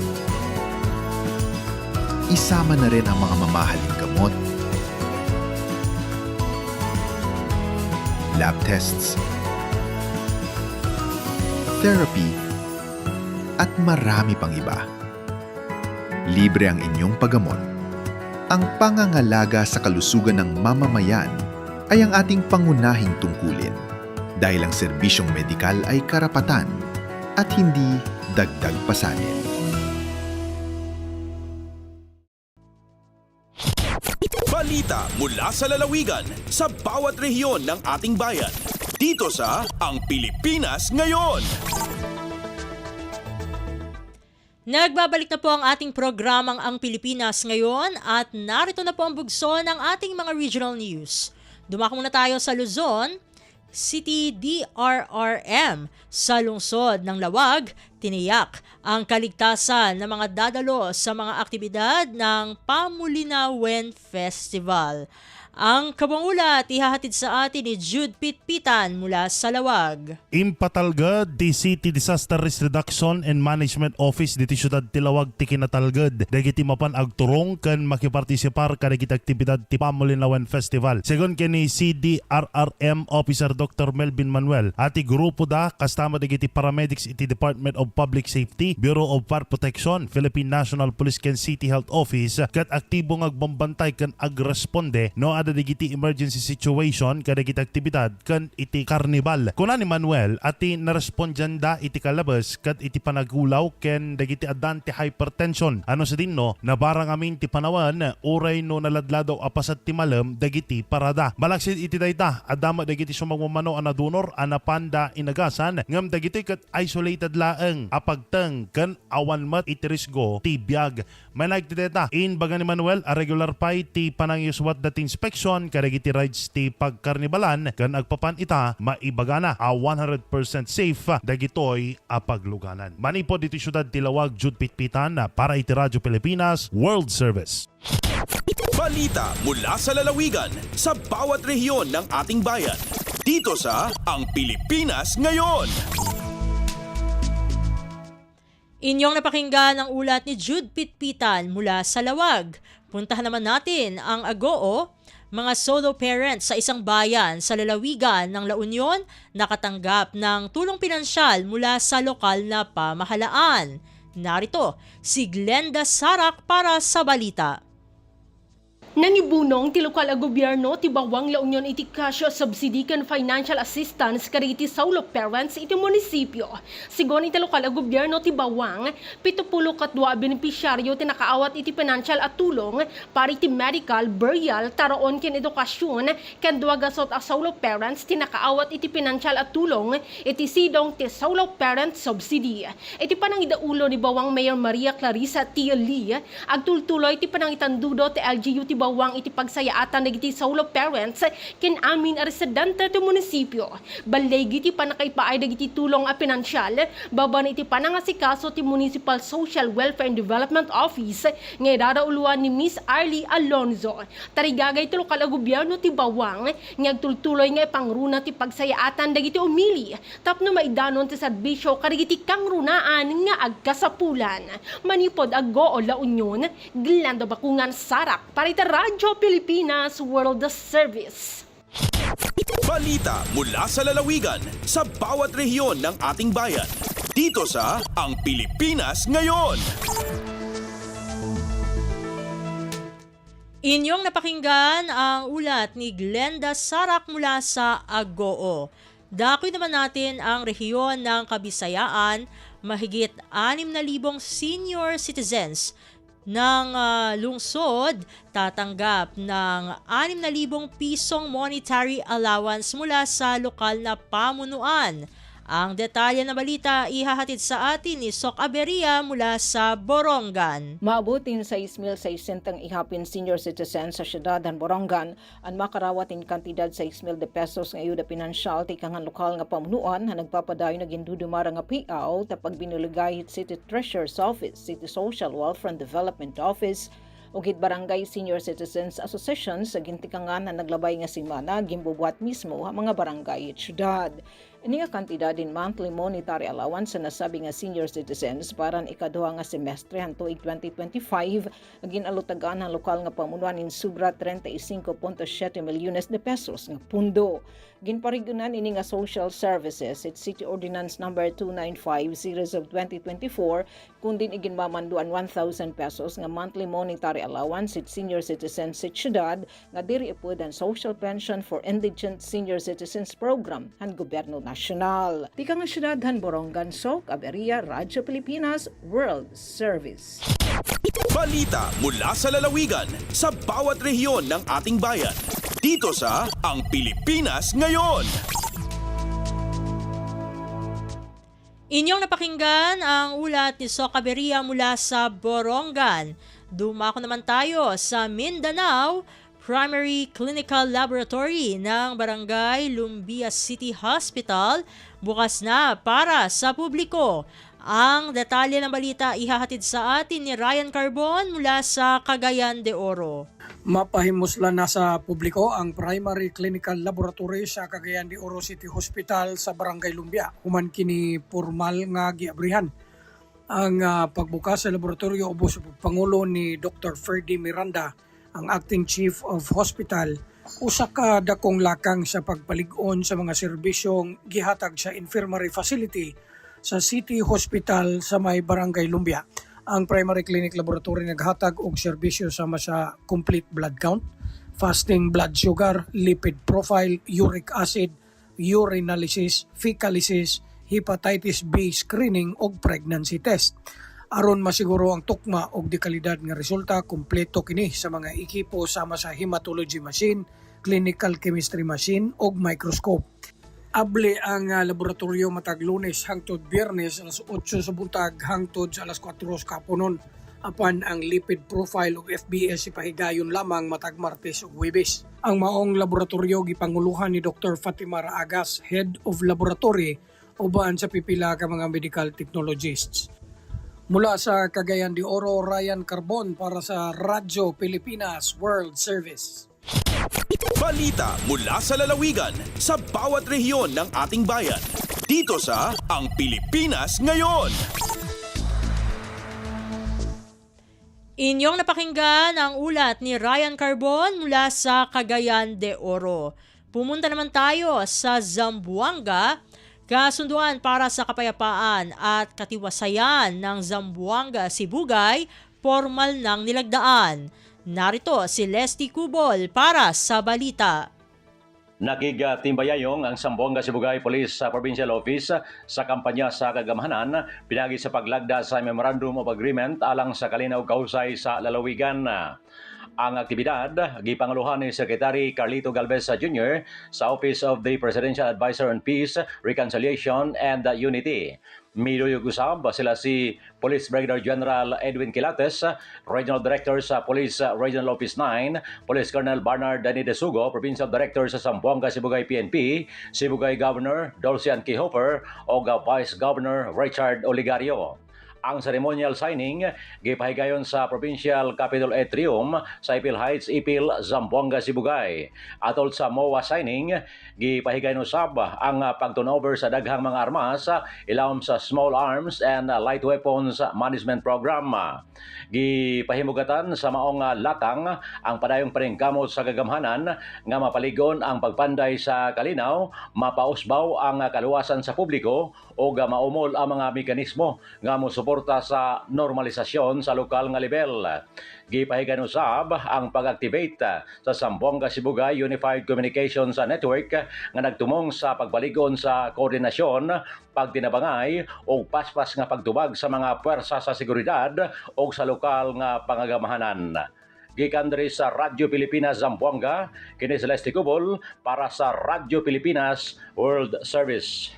Isama na rin ang mga mamahaling gamot, lab tests, therapy, at marami pang iba. Libre ang inyong paggamot. Ang pangangalaga sa kalusugan ng mamamayan ay ang ating pangunahing tungkulin dahil ang serbisyong medikal ay karapatan at hindi dagdag pasanin. Balita mula sa lalawigan sa bawat rehiyon ng ating bayan. Dito sa Ang Pilipinas Ngayon. Nagbabalik na po ang ating programang Ang Pilipinas Ngayon at narito na po ang bugso ng ating mga regional news. Dumako muna tayo sa Luzon. City DRRM sa lungsod ng Lawag, tiniyak ang kaligtasan ng mga dadalo sa mga aktibidad ng Pamulinawen Festival. Ang kabangulat ihahatid sa atin ni Jude Pitpitan mula sa Lawag. Impatalgad di City Disaster Risk Reduction and Management Office diti Syudad ti Lawag ti kinatalgad. Dagiti mapan agturong kan makipartisipar kadagiti aktibidad ti Pamulinawen Festival. Segon kini CDRRM Officer Dr. Melvin Manuel ati grupo da kastama dagiti paramedics iti Department of Public Safety, Bureau of Fire Protection, Philippine National Police ken City Health Office kat aktibo agbambantay ken agresponde no ada digiti emergency situation kadagiti aktibidad ken iti karnibal. Kuna ni Manuel ati narespondyan da iti kalabas kat iti panagulaw ken dagiti adante hypertension. Ano sa dinno nabarang amin ti panawan uray no naladladaw apasat ti malam dagiti parada. Balaksid iti dayta adama dagiti sumagmamano ana donor ana panda inagasan ngam dagiti kat isolated laeng apagteng ken awan mat iti risgo ti biag. Manag ti dayta in baga ni Manuel a regular pay ti panangyuswat dati inspection kadagiti rides ti pagkarnibalan ken agpapan ita maibagana a 100% safe dagitoy a pagluganan. Manipod iti syudad ti Lawag, Jude Pitpitan para iti Radyo Pilipinas World Service. Balita mula sa lalawigan sa bawat rehiyon ng ating bayan. Dito sa Ang Pilipinas Ngayon. Inyong napakinggan ang ulat ni Jude Pitpitan mula sa Lawag. Puntahan naman natin ang Agoo. Mga solo parents sa isang bayan sa lalawigan ng La Union nakatanggap ng tulong pinansyal mula sa lokal na pamahalaan. Narito si Glenda Sarak para sa balita. Nangibunong ti lokal a gobyerno ti Bawang La Union iti kasyo subsidikan financial assistance kariti solo parents iti munisipyo. Sigon iti lokal a gobyerno ti Bawang, 72 benepisyaryo ti nakaawat iti financial at tulong para iti medical, burial, taroon ken edukasyon ken duwagasot a solo parents ti nakaawat iti financial at tulong iti sidong ti solo parent subsidy. Iti panangidaulo ni Bawang Mayor Maria Clarissa Tia Lee, agtultuloy ti panangitandudo ti LGU ti Bawang iti pagsayaatan dagiti solo parents ken amin a residente ti munisipyo. Balegi ti panakaipaay dagiti tulong a pinansyal baban iti panangasikaso ti Municipal Social Welfare and Development Office nga idadauluan ni Miss Arlie Alonzo. Tarigagay ti lokal a gobyerno ti Bawang nga agtultuloy nga ipangruna ti pagsayaatan dagiti umili tapno maidanon ti serbisyo kadagiti kangrunaan nga agkasapulan. Manipod Agoo La Union, Glenda Bakungan Sarak para iti Radyo Pilipinas World Service. Balita mula sa lalawigan sa bawat rehiyon ng ating bayan. Dito sa Ang Pilipinas Ngayon. Inyong napakinggan ang ulat ni Glenda Sarak mula sa Agoo. Dakoy naman natin ang rehiyon ng Kabisayaan, mahigit 6,000 senior citizens ng lungsod tatanggap ng 6,000 pisong monetary allowance mula sa lokal na pamunuan. Ang detalye ng balita ihahatid sa atin ni Sok Aberia mula sa Borongan. Maabutin sa 6,600 ihapin senior citizens sa siyudad ng Borongan ang makarawatin kantidad sa 6,000 pesos ng ayuda pinansyal ti kangan lokal nga pamunuan na nagpapadayon na gindudumara nga payout ta pagbinulagay City Treasurer's Office, City Social Welfare and Development Office ug Barangay Senior Citizens Association sa gintikangan na naglabay nga simana gimbubuhat mismo ang mga barangay at syudad. Ini nga kantidad in monthly monetary allowance sa nasabi nga senior citizens para ang ikaduha nga semestre hantuig 2025 ginalutagan ang lokal nga pamunuan in subra 35.7 milyones de pesos nga pundo. Ginparigunan ini nga social services at City Ordinance number 295 series of 2024 kundin iginmamanduan 1,000 pesos nga monthly monetary allowance at senior citizens sa syudad nga diri ipod ang social pension for indigent senior citizens program han gobyerno nasyonal. Tika nga syudad han Borongan, Sok Aberia, Radyo Pilipinas World Service. Balita mula sa lalawigan sa bawat rehiyon ng ating bayan. Dito sa Ang Pilipinas Ngayon. Inyong napakinggan ang ulat ni Sok Aberia mula sa Borongan. Dumako naman tayo sa Mindanao. Primary Clinical Laboratory ng Barangay Lumbia City Hospital bukas na para sa publiko. Ang detalye ng balita ihahatid sa atin ni Ryan Carbon mula sa Cagayan de Oro. Mapahimuslan na sa publiko ang Primary Clinical Laboratory sa Cagayan de Oro City Hospital sa Barangay Lumbia. Human kini formal nga giabrihan. Ang pagbukas sa laboratorio ubos Pangulo ni Dr. Ferdy Miranda, ang Acting Chief of Hospital, usa ka dakong lakang sa pagpalig-on sa mga serbisyong gihatag sa infirmary facility sa City Hospital sa may Barangay Lumbia. Ang Primary Clinic Laboratory naghatag og serbisyo sama sa complete blood count, fasting blood sugar, lipid profile, uric acid, urinalysis, fecalysis, hepatitis B screening ug pregnancy test. Aron masiguro ang tukma og dekalidad nga resulta, kompleto kini sa mga ekipo sama sa hematology machine, clinical chemistry machine ug microscope. Able ang laboratorio matag Lunes hangtod Biyernes alas 8 sa buntag hangtod sa alas 4 sa kapunon. Apan ang lipid profile ug FBS ipahigayon lamang matag Martes ug Huwebes. Ang maong laboratorio gipanguluhan ni Dr. Fatima Raagas, Head of Laboratory, uban sa pipila ka mga medical technologists. Mula sa Cagayan de Oro, Ryan Carbon para sa Radyo Pilipinas World Service. Balita mula sa lalawigan sa bawat rehiyon ng ating bayan. Dito sa Ang Pilipinas Ngayon. Inyong napakinggan ang ulat ni Ryan Carbon mula sa Cagayan de Oro. Pumunta naman tayo sa Zamboanga, kasunduan para sa kapayapaan at katiwasayan ng Zamboanga Sibugay, formal ng nilagdaan. Narito si Leslie Cubol para sa balita. Nakigtimbayayong ang Zamboanga Sibugay Police Provincial Office sa kampanya sa kagamahanan pinagi sa paglagda sa Memorandum of Agreement alang sa kalinaw kausay sa lalawigan. Ang aktibidad gipangaluhan ni Secretary Carlito Galvez Jr. sa Office of the Presidential Advisor on Peace, Reconciliation and Unity. Miduyog usab sila si Police Brigadier General Edwin Quilates, Regional Director sa Police Regional Office 9, Police Colonel Bernard Dani de Sugo, Provincial Director sa Zamboanga Sibugay PNP, Sibugay Governor Dulcian Kihofer o Vice Governor Richard Oligario. Ang ceremonial signing gipahigayon sa Provincial Capitol Atrium sa Ipil Heights, Ipil, Zamboanga, Sibugay. Atol sa MOA signing, gipahigayon usab ang pag-turnover sa daghang mga armas ilawom sa Small Arms and Light Weapons Management Program. Gipahimugatan sa maong latang ang padayong paningkamot sa gagamhanan nga mapaligon ang pagpanday sa kalinaw, mapausbaw ang kaluwasan sa publiko o maumol ang mga mekanismo nga mosuporta sa normalisasyon sa lokal nga level. Gipahigan usab ang pag-activate sa Zamboanga Sibugay Unified Communications Network nga nagtumong sa pagbaligon sa koordinasyon, pagtinabangay o paspas nga pagtubag sa mga puwersa sa seguridad o sa lokal nga pangagamahanan. Gikan diri sa Radyo Pilipinas Zamboanga, kini si Leslie Cubol para sa Radyo Pilipinas World Service.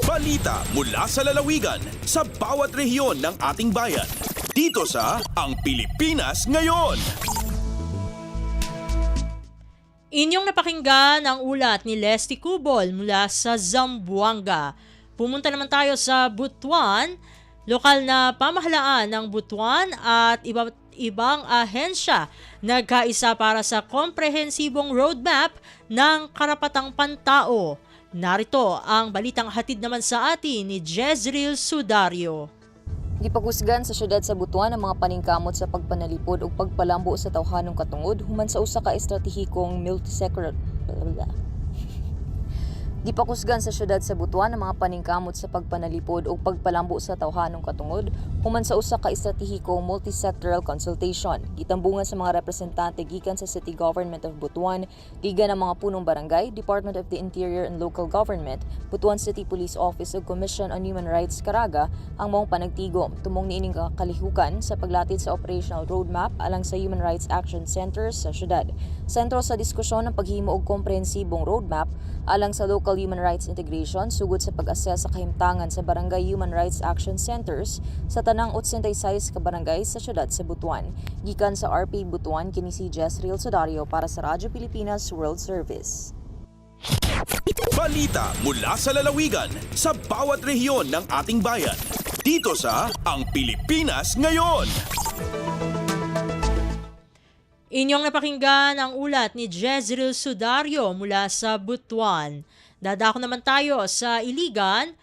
Balita mula sa lalawigan sa bawat rehiyon ng ating bayan. Dito sa Ang Pilipinas Ngayon. Inyong napakinggan ang ulat ni Leslie Cubol mula sa Zamboanga. Pumunta naman tayo sa Butuan. Lokal na pamahalaan ng Butuan at ibang ahensya nagkaisa para sa komprehensibong roadmap ng karapatang pantao. Narito ang balitang hatid naman sa atin ni Jezreel Sudario. Gipaghusgan sa syudad sa Butuan ang mga paningkamot sa pagpanalipod o pagpalambo sa tawhanong katungod human sa usa ka estratehikong multi-sector. Gipaghusgan sa syudad sa Butuan ang mga paningkamot sa pagpanalipod o pagpalambo sa tawhanong katungod human sa usa ka estratehikong multi-sectoral consultation. Gitambungan sa mga representante gikan sa City Government of Butuan, Liga ng mga punong barangay, Department of the Interior and Local Government, Butuan City Police Office ug Commission on Human Rights Caraga ang maong panagtigom tumong niining kalihukan sa paglatid sa operational roadmap alang sa Human Rights Action Centers sa syudad. Sentro sa diskusyon ang paghimo og komprehensibong roadmap alang sa local human rights integration sugod sa pag-assess sa kahimtangan sa Barangay Human Rights Action Centers sa tanang 86 ka barangay sa syudad sa Butuan. Gikan sa RP Butuan, kini si Jezreel Sudario para sa Radyo Pilipinas World Service. Balita mula sa lalawigan sa bawat rehiyon ng ating bayan. Dito sa Ang Pilipinas Ngayon. Inyong napakinggan ang ulat ni Jezreel Sudario mula sa Butuan. Dadako naman tayo sa Iligan.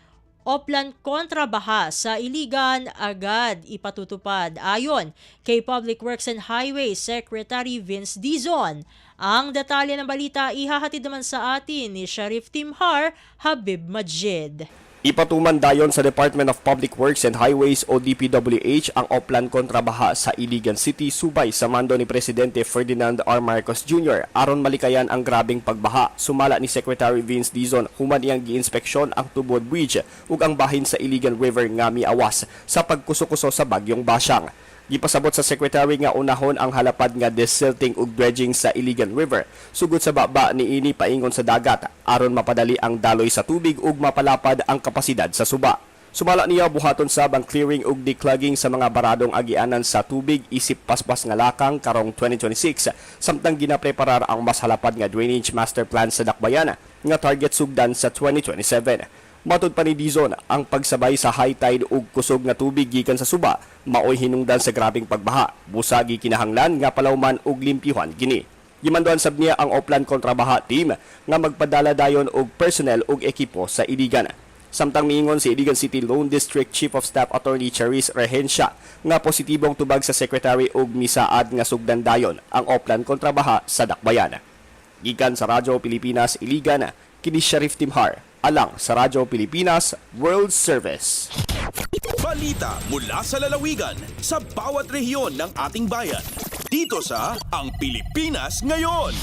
Oplan kontra baha sa Iligan agad ipatutupad ayon kay Public Works and Highways Secretary Vince Dizon. Ang detalye ng balita ihahatid naman sa atin ni Sheriff Timhar Habib Majid. Ipatuman dayon sa Department of Public Works and Highways o DPWH ang oplan kontra baha sa Iligan City subay sa mando ni Presidente Ferdinand R. Marcos Jr. aron malikayan ang grabeng pagbaha. Sumala ni Secretary Vince Dizon human iyang giinspeksyon ang Tubod Bridge ug ang bahin sa Iligan River nga miawas sa pagkuso-kuso sa bagyong Basyang. Gipasabot sa Secretary nga unahon ang halapad nga desilting ug dredging sa Iligan River sugod sa baba niini paingon sa dagat aron mapadali ang daloy sa tubig ug mapalapad ang kapasidad sa suba. Sumala niya buhaton sab ang clearing ug declogging sa mga baradong agianan sa tubig isip paspas nga lakang karong 2026 samtang ginapreparar ang mas halapad nga drainage master plan sa Dakbayan nga target sugdan sa 2027. Matud pa ni Dizon, ang pagsabay sa high tide ug kusog nga tubig gikan sa suba maoy hinungdan sa grabeng pagbaha. Busagi kinahanglan nga palawman ug limpyuhan kini. Gimanduan sab niya ang Oplan Kontrabaha team nga magpadala dayon og personnel ug ekipo sa Iligan. Samtang miingon si Iligan City Lone District Chief of Staff Attorney Charis Rehencia nga positibong tubag sa secretary ug misaad nga sugdan dayon ang Oplan Kontrabaha sa Dakbayan. Gikan sa Radyo Pilipinas Iligan, kini Sheriff Timhar alang sa Radyo Pilipinas World Service. Balita mula sa lalawigan sa bawat rehiyon ng ating bayan. Dito sa Ang Pilipinas Ngayon.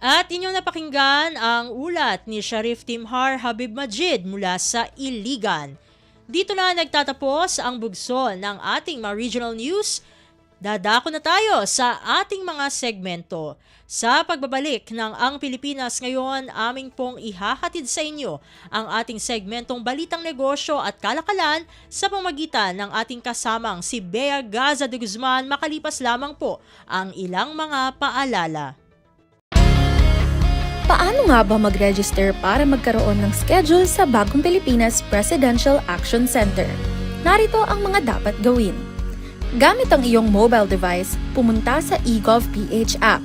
At inyong napakinggan ang ulat ni Sheriff Timhar Habib Majid mula sa Iligan. Dito na nagtatapos ang bugso ng ating mga regional news. Dadako na tayo sa ating mga segmento. Sa pagbabalik ng Ang Pilipinas Ngayon, aming pong ihahatid sa inyo ang ating segmentong Balitang Negosyo at Kalakalan sa pamagitan ng ating kasamang si Bea Gaza de Guzman, makalipas lamang po ang ilang mga paalala. Paano nga ba mag-register para magkaroon ng schedule sa Bagong Pilipinas Presidential Action Center? Narito ang mga dapat gawin. Gamit ang iyong mobile device, pumunta sa eGovPH app.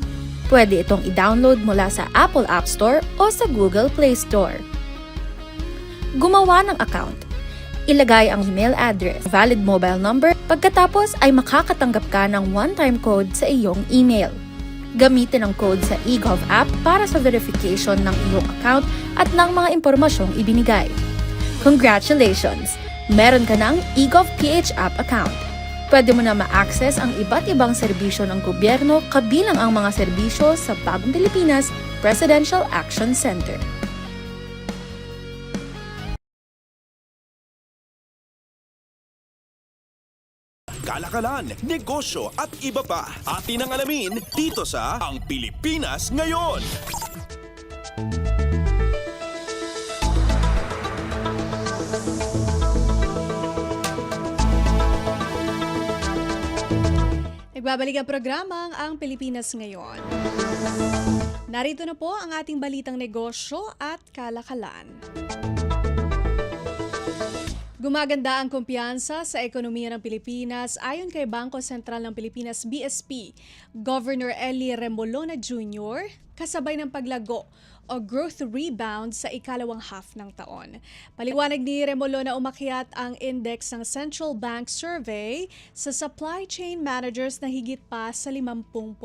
Pwede itong i-download mula sa Apple App Store o sa Google Play Store. Gumawa ng account. Ilagay ang email address, valid mobile number, pagkatapos ay makakatanggap ka ng one-time code sa iyong email. Gamitin ang code sa eGov app para sa verification ng iyong account at ng mga impormasyong ibinigay. Congratulations! Meron ka ng eGovPH app account. Pwede mo na ma-access ang iba't ibang serbisyo ng gobyerno kabilang ang mga serbisyo sa Bagong Pilipinas Presidential Action Center. Kalakalan, negosyo at iba pa. Atin ang alamin dito sa Ang Pilipinas Ngayon. Nagbabalik ang programang Ang Pilipinas Ngayon. Narito na po ang ating balitang negosyo at kalakalan. Gumaganda ang kumpiyansa sa ekonomiya ng Pilipinas ayon kay Bangko Sentral ng Pilipinas BSP, Governor Eli Remolona Jr., kasabay ng paglago o growth rebound sa ikalawang half ng taon. Paliwanag ni Remolona, umakyat ang index ng Central Bank Survey sa supply chain managers na higit pa sa 50%.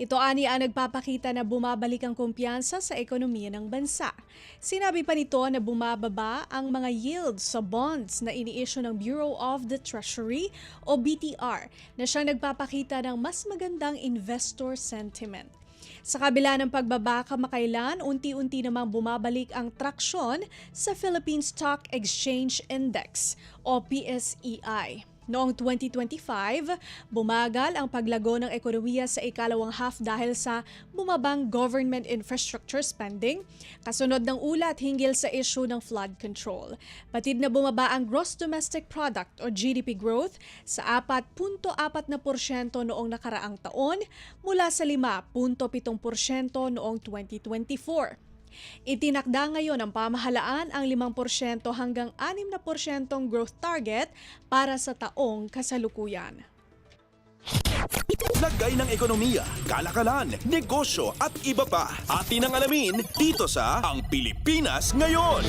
Ito ani ang nagpapakita na bumabalik ang kumpiyansa sa ekonomiya ng bansa. Sinabi pa nito na bumababa ang mga yields sa bonds na ini-issue ng Bureau of the Treasury o BTR na siyang nagpapakita ng mas magandang investor sentiment. Sa kabila ng pagbaba kamakailan, unti-unti namang bumabalik ang traksyon sa Philippine Stock Exchange Index o PSEI. Noong 2025, bumagal ang paglago ng ekonomiya sa ikalawang half dahil sa bumabang government infrastructure spending, kasunod ng ulat hinggil sa issue ng flood control. Batid na bumaba ang gross domestic product o GDP growth sa 4.4% noong nakaraang taon mula sa 5.7% noong 2024. Itinakda ngayon ng pamahalaan ang 5% hanggang 6% growth target para sa taong kasalukuyan. Lagay ng ekonomiya, kalakalan, negosyo at iba pa. Atin ang alamin dito sa Ang Pilipinas Ngayon.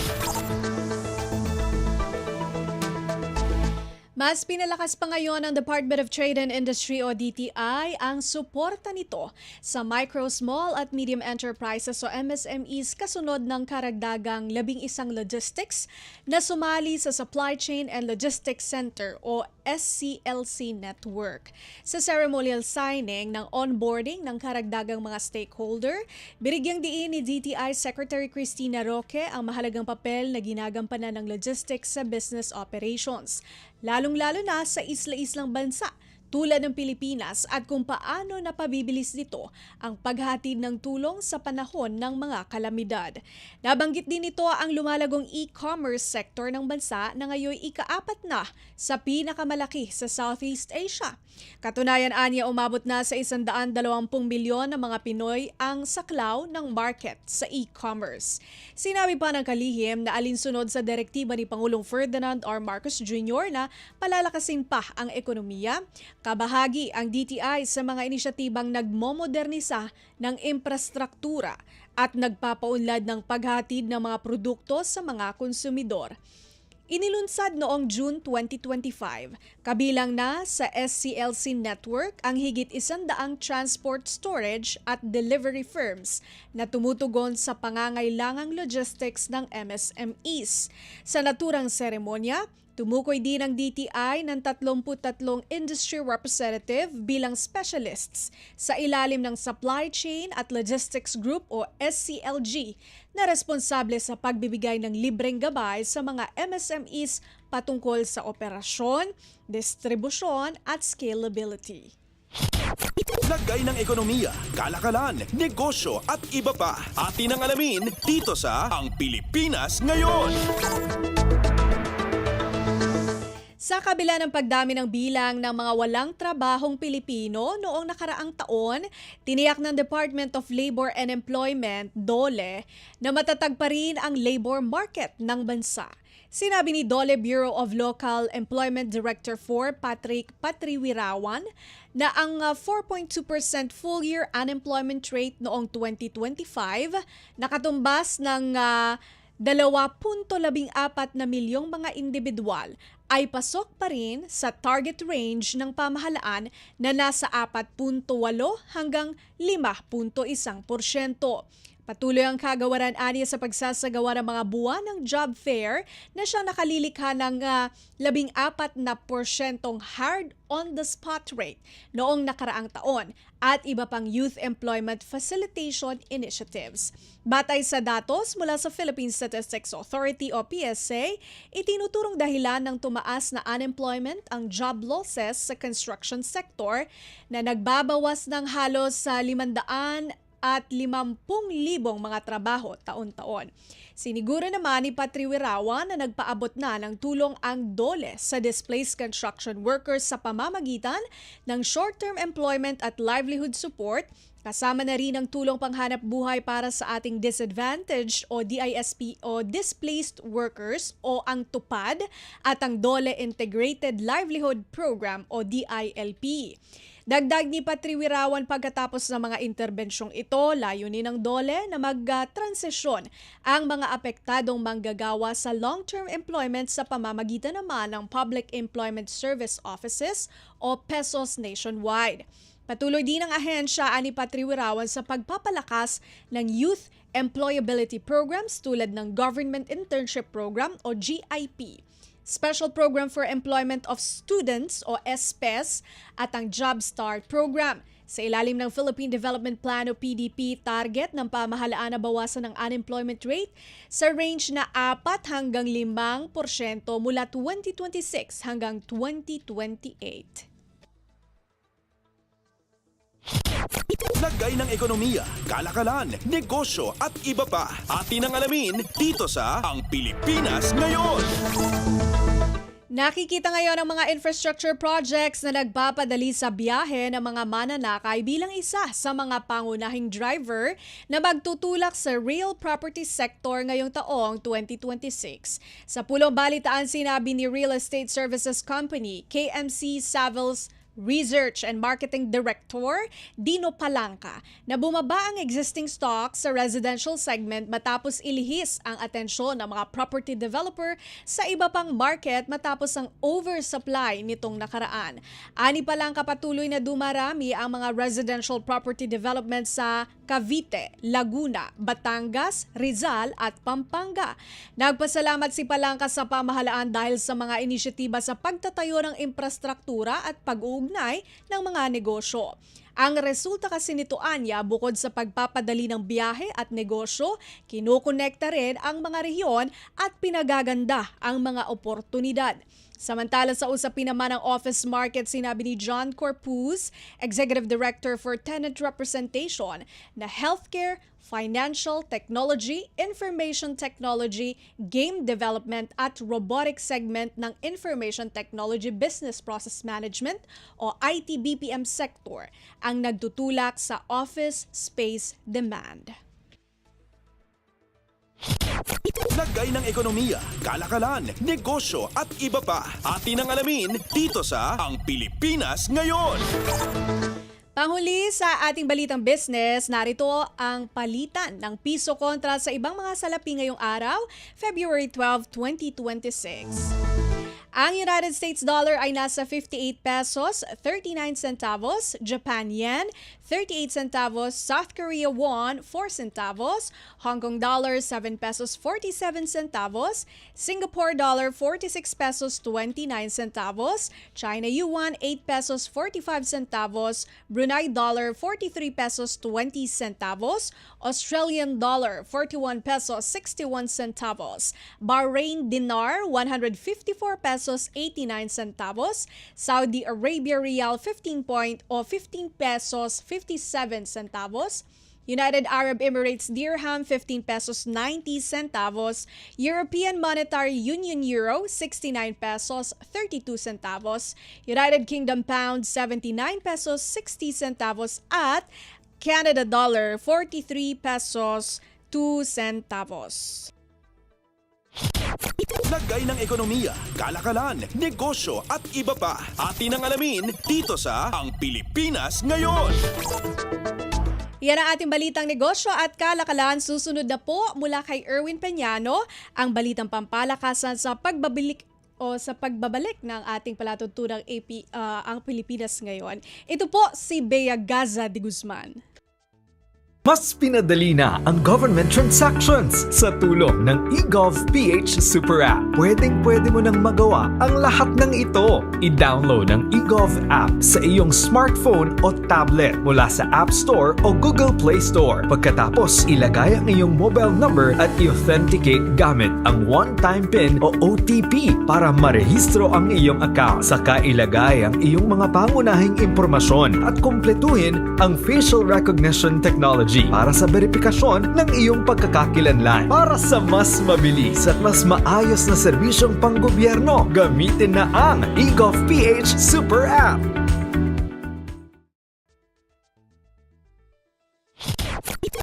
Mas pinalakas pa ngayon ng Department of Trade and Industry o DTI ang suporta nito sa micro, small at medium enterprises o MSMEs kasunod ng karagdagang 11 logistics na sumali sa Supply Chain and Logistics Center o SCLC network. Sa ceremonial signing ng onboarding ng karagdagang mga stakeholder, binigyang diin ni DTI Secretary Cristina Roque ang mahalagang papel na ginagampanan ng logistics sa business operations, lalong-lalo na sa isla-islang bansa tulad ng Pilipinas at kung paano napabibilis nito ang paghatid ng tulong sa panahon ng mga kalamidad. Nabanggit din nito ang lumalagong e-commerce sector ng bansa na ngayon ika-4 na sa pinakamalaki sa Southeast Asia. Katunayan anya umabot na sa 120 milyon ng mga Pinoy ang saklaw ng market sa e-commerce. Sinabi pa ng kalihim na alinsunod sa direktiba ni Pangulong Ferdinand R. Marcos Jr. na palalakasin pa ang ekonomiya, kabahagi ang DTI sa mga inisyatibang nagmomodernisa ng infrastruktura at nagpapaunlad ng paghatid ng mga produkto sa mga konsumidor. Inilunsad noong June 2025, kabilang na sa SCLC network ang higit 100 transport, storage at delivery firms na tumutugon sa pangangailangang logistics ng MSMEs. Sa naturang seremonya, tumukoy din ang DTI ng 33 industry representative bilang specialists sa ilalim ng Supply Chain at Logistics Group o SCLG na responsable sa pagbibigay ng libreng gabay sa mga MSMEs patungkol sa operasyon, distribusyon at scalability. Lagay ng ekonomiya, kalakalan, negosyo at iba pa. Atin ang alamin dito sa Ang Pilipinas Ngayon. Sa kabila ng pagdami ng bilang ng mga walang trabahong Pilipino noong nakaraang taon, tiniyak ng Department of Labor and Employment, DOLE, na matatag pa rin ang labor market ng bansa. Sinabi ni DOLE Bureau of Local Employment Director 4 Patrick Patriwirawan na ang 4.2% full-year unemployment rate noong 2025 nakatumbas ng 2.14 na milyong mga individual ay pasok pa rin sa target range ng pamahalaan na nasa 4.8 hanggang 5.1%. Patuloy ang kagawaran aniya sa pagsasagawa ng mga buwan ng job fair na siyang nakalilikha ng 14% hard on-the-spot rate noong nakaraang taon at iba pang youth employment facilitation initiatives. Batay sa datos mula sa Philippine Statistics Authority o PSA, itinuturong dahilan ng tumaas na unemployment ang job losses sa construction sector na nagbabawas ng halos sa 500 at 50,000 mga trabaho taon-taon. Siniguro naman ni Patriwirawan na nagpaabot na ng tulong ang DOLE sa displaced construction workers sa pamamagitan ng short-term employment at livelihood support, kasama na rin ang tulong panghanap buhay para sa ating disadvantaged o DISP o displaced workers o ang TUPAD at ang DOLE Integrated Livelihood Program o DILP. Dagdag ni Patriwirawan pagkatapos ng mga interbensyong ito, layunin ng DOLE na mag-transisyon ang mga apektadong manggagawa sa long-term employment sa pamamagitan naman ng Public Employment Service Offices o PESOs nationwide. Patuloy din ang ahensya ni Patriwirawan sa pagpapalakas ng youth employability programs tulad ng Government Internship Program o GIP, Special Program for Employment of Students o SPES at ang Job Start Program. Sa ilalim ng Philippine Development Plan o PDP, target ng pamahalaan na bawasan ang unemployment rate sa range na 4 hanggang 5% mula 2026 hanggang 2028. Lagay ng ekonomiya, kalakalan, negosyo at iba pa. Atin ang alamin dito sa Ang Pilipinas Ngayon. Nakikita ngayon ang mga infrastructure projects na nagpapadali sa biyahe ng mga mananakay bilang isa sa mga pangunahing driver na magtutulak sa real property sector ngayong taong 2026. Sa pulong balitaan, sinabi ni Real Estate Services Company, KMC Savills Research and Marketing Director Dino Palangka na bumaba ang existing stock sa residential segment matapos ilihis ang atensyon ng mga property developer sa iba pang market matapos ang oversupply nitong nakaraan. Ani Palangka, patuloy na dumarami ang mga residential property development sa Cavite, Laguna, Batangas, Rizal at Pampanga. Nagpasalamat si Palangka sa pamahalaan dahil sa mga inisyatiba sa pagtatayo ng infrastruktura at pag-uugnay ng mga negosyo. Ang resulta kasi nito, anya, bukod sa pagpapadali ng biyahe at negosyo, kinukonekta rin ang mga rehiyon at pinagaganda ang mga oportunidad. Samantala sa usapin naman ng office market, sinabi ni John Corpus, Executive Director for Tenant Representation, na healthcare, financial technology, information technology, game development at robotics segment ng Information Technology Business Process Management o IT-BPM sector ang nagtutulak sa office space demand. Lagay ng ekonomiya, kalakalan, negosyo at iba pa. Atin ang alamin dito sa Ang Pilipinas Ngayon. Panghuli sa ating balitang business, narito ang palitan ng piso kontra sa ibang mga salapi ngayong araw, February 12, 2026. Ang United States dollar ay nasa 58 pesos 39 centavos, Japan yen 38 centavos, South Korea won 4 centavos, Hong Kong dollar 7 pesos 47 centavos, Singapore dollar 46 pesos 29 centavos, China yuan 8 pesos 45 centavos, Brunei dollar 43 pesos 20 centavos, Australian dollar 41 pesos 61 centavos, Bahrain dinar 154 pesos 89 centavos, Saudi Arabia Riyal 15 pesos 57 centavos, United Arab Emirates Dirham 15 pesos 90 centavos, European Monetary Union Euro 69 pesos 32 centavos, United Kingdom Pound 79 pesos 60 centavos at Canada Dollar 43 pesos 2 centavos. Lagay ng ekonomiya, kalakalan, negosyo at iba pa. Atin ang alamin dito sa Ang Pilipinas Ngayon. Yan ang ating balitang negosyo at kalakalan. Susunod na po mula kay Erwin Peñano ang balitang pampalakasan sa pagbabalik ng ating palatuntunang AP Ang Pilipinas Ngayon. Ito po si Bea Gaza de Guzman. Mas pinadali na ang government transactions sa tulong ng eGovPH Super App. Pwedeng-pwede mo nang magawa ang lahat ng ito. I-download ang eGov app sa iyong smartphone o tablet mula sa App Store o Google Play Store. Pagkatapos, ilagay ang iyong mobile number at i-authenticate gamit ang one-time PIN o OTP para marehistro ang iyong account. Saka ilagay ang iyong mga pangunahing impormasyon at kumpletuhin ang facial recognition technology para sa verifikasyon ng iyong pagkakakilanlan. Para sa mas mabilis at mas maayos na serbisyong panggobyerno, gamitin na ang eGovPH Super App.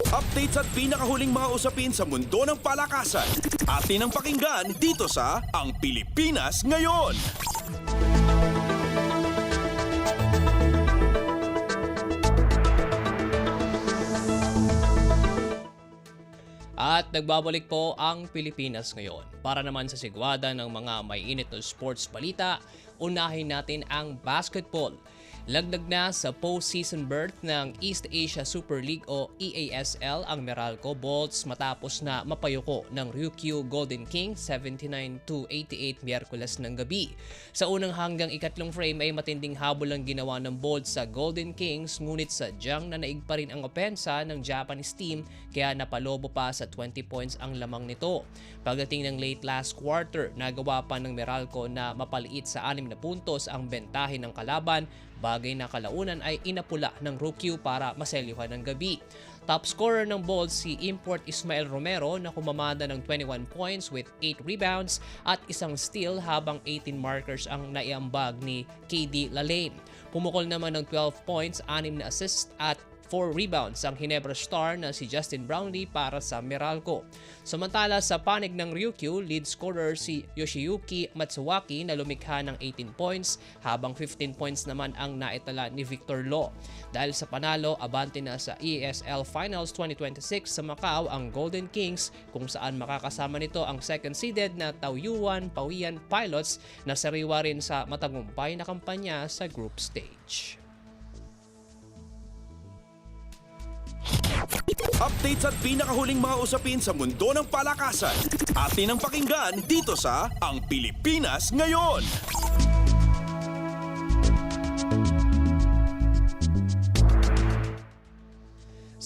Updates at pinakahuling mga usapin sa mundo ng palakasan. Atin ang pakinggan dito sa Ang Pilipinas Ngayon. At nagbabalik po ang Pilipinas Ngayon. Para naman sa sigwada ng mga may init na sports balita, unahin natin ang basketball. Lagdag na sa postseason berth ng East Asia Super League o EASL ang Meralco Bolts matapos na mapayuko ng Ryukyu Golden Kings 79-88 Miyerkules ng gabi. Sa unang hanggang ikatlong frame ay matinding habol ang ginawa ng Bolts sa Golden Kings, ngunit sadyang nanaig pa rin ang opensa ng Japanese team kaya napalobo pa sa 20 points ang lamang nito. Pagdating ng late last quarter, nagawa pa ng Meralco na mapaliit sa 6 na puntos ang bentahe ng kalaban, bagay na kalaunan ay inapula ng Ryukyu para maselyuhan ng gabi. Top scorer ng Bolts si Import Ismael Romero na kumamada ng 21 points with 8 rebounds at isang steal habang 18 markers ang naiambag ni KD Lalane. Pumukol naman ng 12 points, 6 na assists at 4 rebounds ang Ginebra star na si Justin Brownlee para sa Meralco. Samantala sa panig ng Ryukyu, lead scorer si Yoshiyuki Matsuwaki na lumikha ng 18 points habang 15 points naman ang naitala ni Victor Law. Dahil sa panalo, abante na sa ESL Finals 2026 sa Macau ang Golden Kings kung saan makakasama nito ang second seeded na Taoyuan Pawian Pilots na sariwa rin sa matagumpay na kampanya sa group stage. Updates at pinakahuling mga usapin sa mundo ng palakasan. Atin ang pakinggan dito sa Ang Pilipinas Ngayon.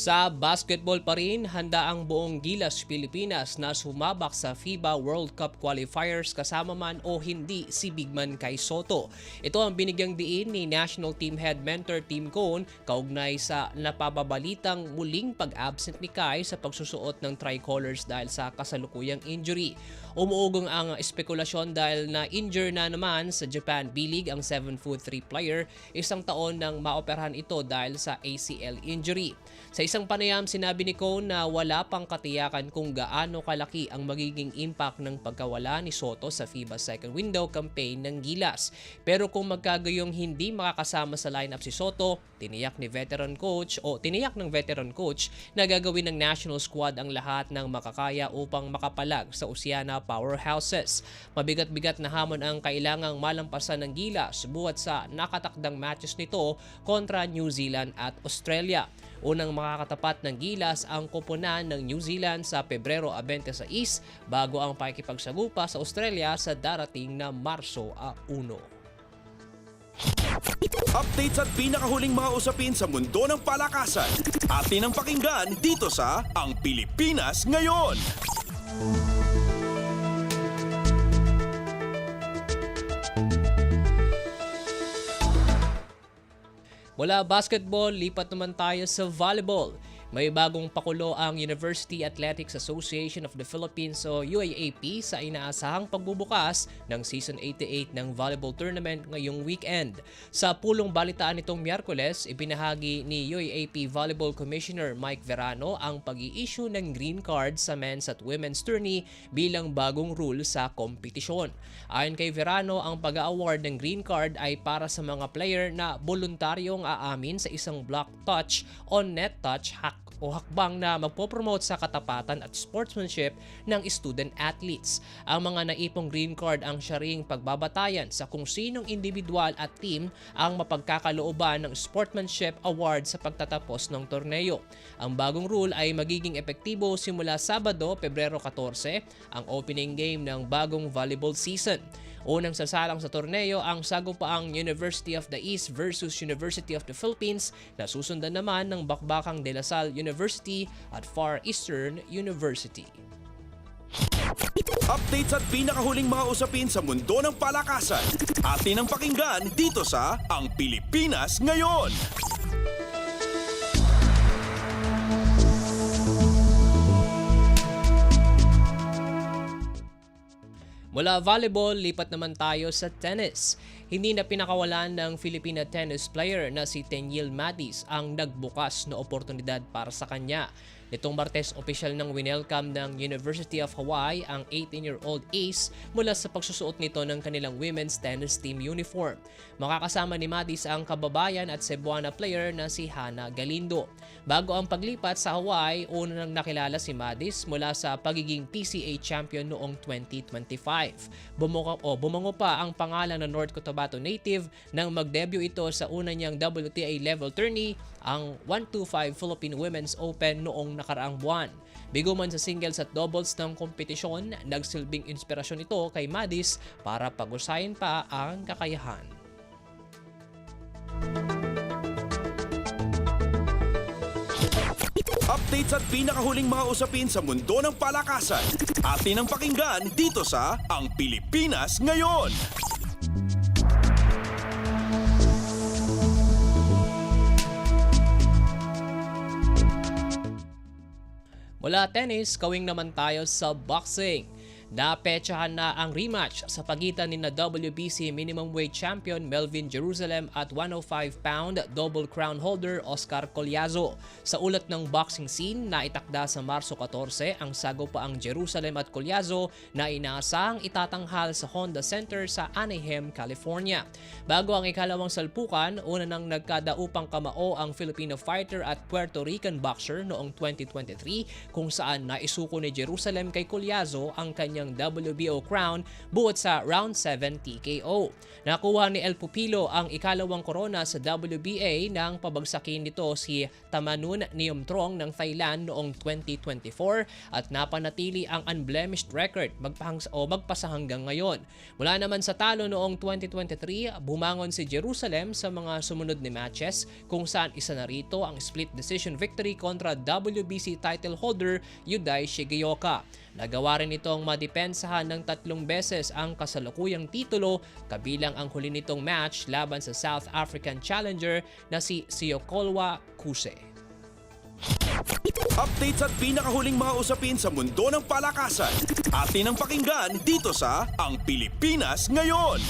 Sa basketball pa rin, handa ang buong Gilas Pilipinas na sumabak sa FIBA World Cup qualifiers kasama man o hindi si Bigman Kai Soto. Ito ang binigyang diin ni National Team Head Mentor Tim Cone kaugnay sa napababalitang muling pag-absent ni Kai sa pagsusuot ng tricolors dahil sa kasalukuyang injury. Umuugong ang espekulasyon dahil na-injure na naman sa Japan B-League ang 7'3" player, isang taon nang maoperahan ito dahil sa ACL injury. Sa isang panayam, sinabi ni Cone na wala pang katiyakan kung gaano kalaki ang magiging impact ng pagkawala ni Soto sa FIBA Second Window campaign ng Gilas. Pero kung magkagayong hindi makakasama sa lineup si Soto, tiniyak ng veteran coach na gagawin ng national squad ang lahat ng makakaya upang makapalag sa Oceania powerhouses. Mabigat-bigat na hamon ang kailangang malampasan ng Gilas buhat sa nakatakdang matches nito kontra New Zealand at Australia. Unang makakatapat ng Gilas ang koponan ng New Zealand sa Pebrero 26 bago ang pakikipagsagupa sa Australia sa darating na Marso 1. Updates at pinakahuling mga usapin sa mundo ng palakasan. Atin ang pakinggan dito sa Ang Pilipinas Ngayon. Mula basketball, lipat naman tayo sa volleyball. May bagong pakulo ang University Athletics Association of the Philippines o UAAP sa inaasahang pagbubukas ng Season 88 ng volleyball tournament ngayong weekend. Sa pulong balitaan nitong Miyerkules, ibinahagi ni UAAP Volleyball Commissioner Mike Verano ang pag-i-issue ng green card sa men's at women's tourney bilang bagong rule sa kompetisyon. Ayon kay Verano, ang pag-award ng green card ay para sa mga player na voluntaryong aamin sa isang block touch o net touch hack o hakbang na magpopromote sa katapatan at sportsmanship ng student athletes. Ang mga naipong green card ang syaring pagbabatayan sa kung sinong individual at team ang mapagkakalooban ng sportsmanship award sa pagtatapos ng torneo. Ang bagong rule ay magiging epektibo simula Sabado, Pebrero 14, ang opening game ng bagong volleyball season. Unang sasalang sa torneo ang sagupaang University of the East versus University of the Philippines na susundan naman ng bakbakang De La Salle University at Far Eastern University. Updates at pinakahuling mga usapin sa mundo ng palakasan. Atin ang pakinggan dito sa Ang Pilipinas Ngayon. Mula volleyball, lipat naman tayo sa tennis. Hindi na pinakawalan ng Filipina tennis player na si Tenyil Matis ang nagbukas na oportunidad para sa kanya. Nitong Martes, opisyal ng winelcome ng University of Hawaii ang 18-year-old ace mula sa pagsusuot nito ng kanilang women's tennis team uniform. Makakasama ni Matis ang kababayan at Cebuana player na si Hannah Galindo. Bago ang paglipat sa Hawaii, una nang nakilala si Matis mula sa pagiging PCA champion noong 2025. Bumango pa ang pangalan ng North Cotabato native nang mag-debut ito sa una niyang WTA level tourney, ang 125 Philippine Women's Open noong nakaraang buwan. Bigo man sa singles at doubles ng kompetisyon, nagsilbing inspirasyon ito kay Matis para pag-usayin pa ang kakayahan. Updates at pinakahuling mga usapin sa mundo ng palakasan. Atin ang pakinggan dito sa Ang Pilipinas Ngayon. Mula tennis, kawing naman tayo sa boxing. Napetsahan na ang rematch sa pagitan ni na WBC minimum weight champion Melvin Jerusalem at 105-pound double crown holder Oscar Collazo. Sa ulat ng boxing scene na itakda sa Marso 14, ang sagupaang Jerusalem at Collazo na inaasahang itatanghal sa Honda Center sa Anaheim, California. Bago ang ikalawang salpukan, una nang nagkadaupang kamao ang Filipino fighter at Puerto Rican boxer noong 2023 kung saan naisuko ni Jerusalem kay Collazo ang kanyang kanyang WBO crown buot sa round 7 TKO. Nakuha ni El Pupilo ang ikalawang korona sa WBA nang pabagsakin nito si Tamanun Neomtrong ng Thailand noong 2024 at napanatili ang unblemished record magpasa hanggang ngayon. Mula naman sa talo noong 2023, bumangon si Jerusalem sa mga sumunod na matches kung saan isa na rito ang split decision victory kontra WBC title holder Yuday Shigeoka. Nagawa rin itong madepensahan ng 3 beses ang kasalukuyang titulo, kabilang ang huli nitong match laban sa South African challenger na si Siokolwa Kuse. Updates at pinakahuling mga usapin sa mundo ng palakasan. Atin ang pakinggan dito sa Ang Pilipinas Ngayon.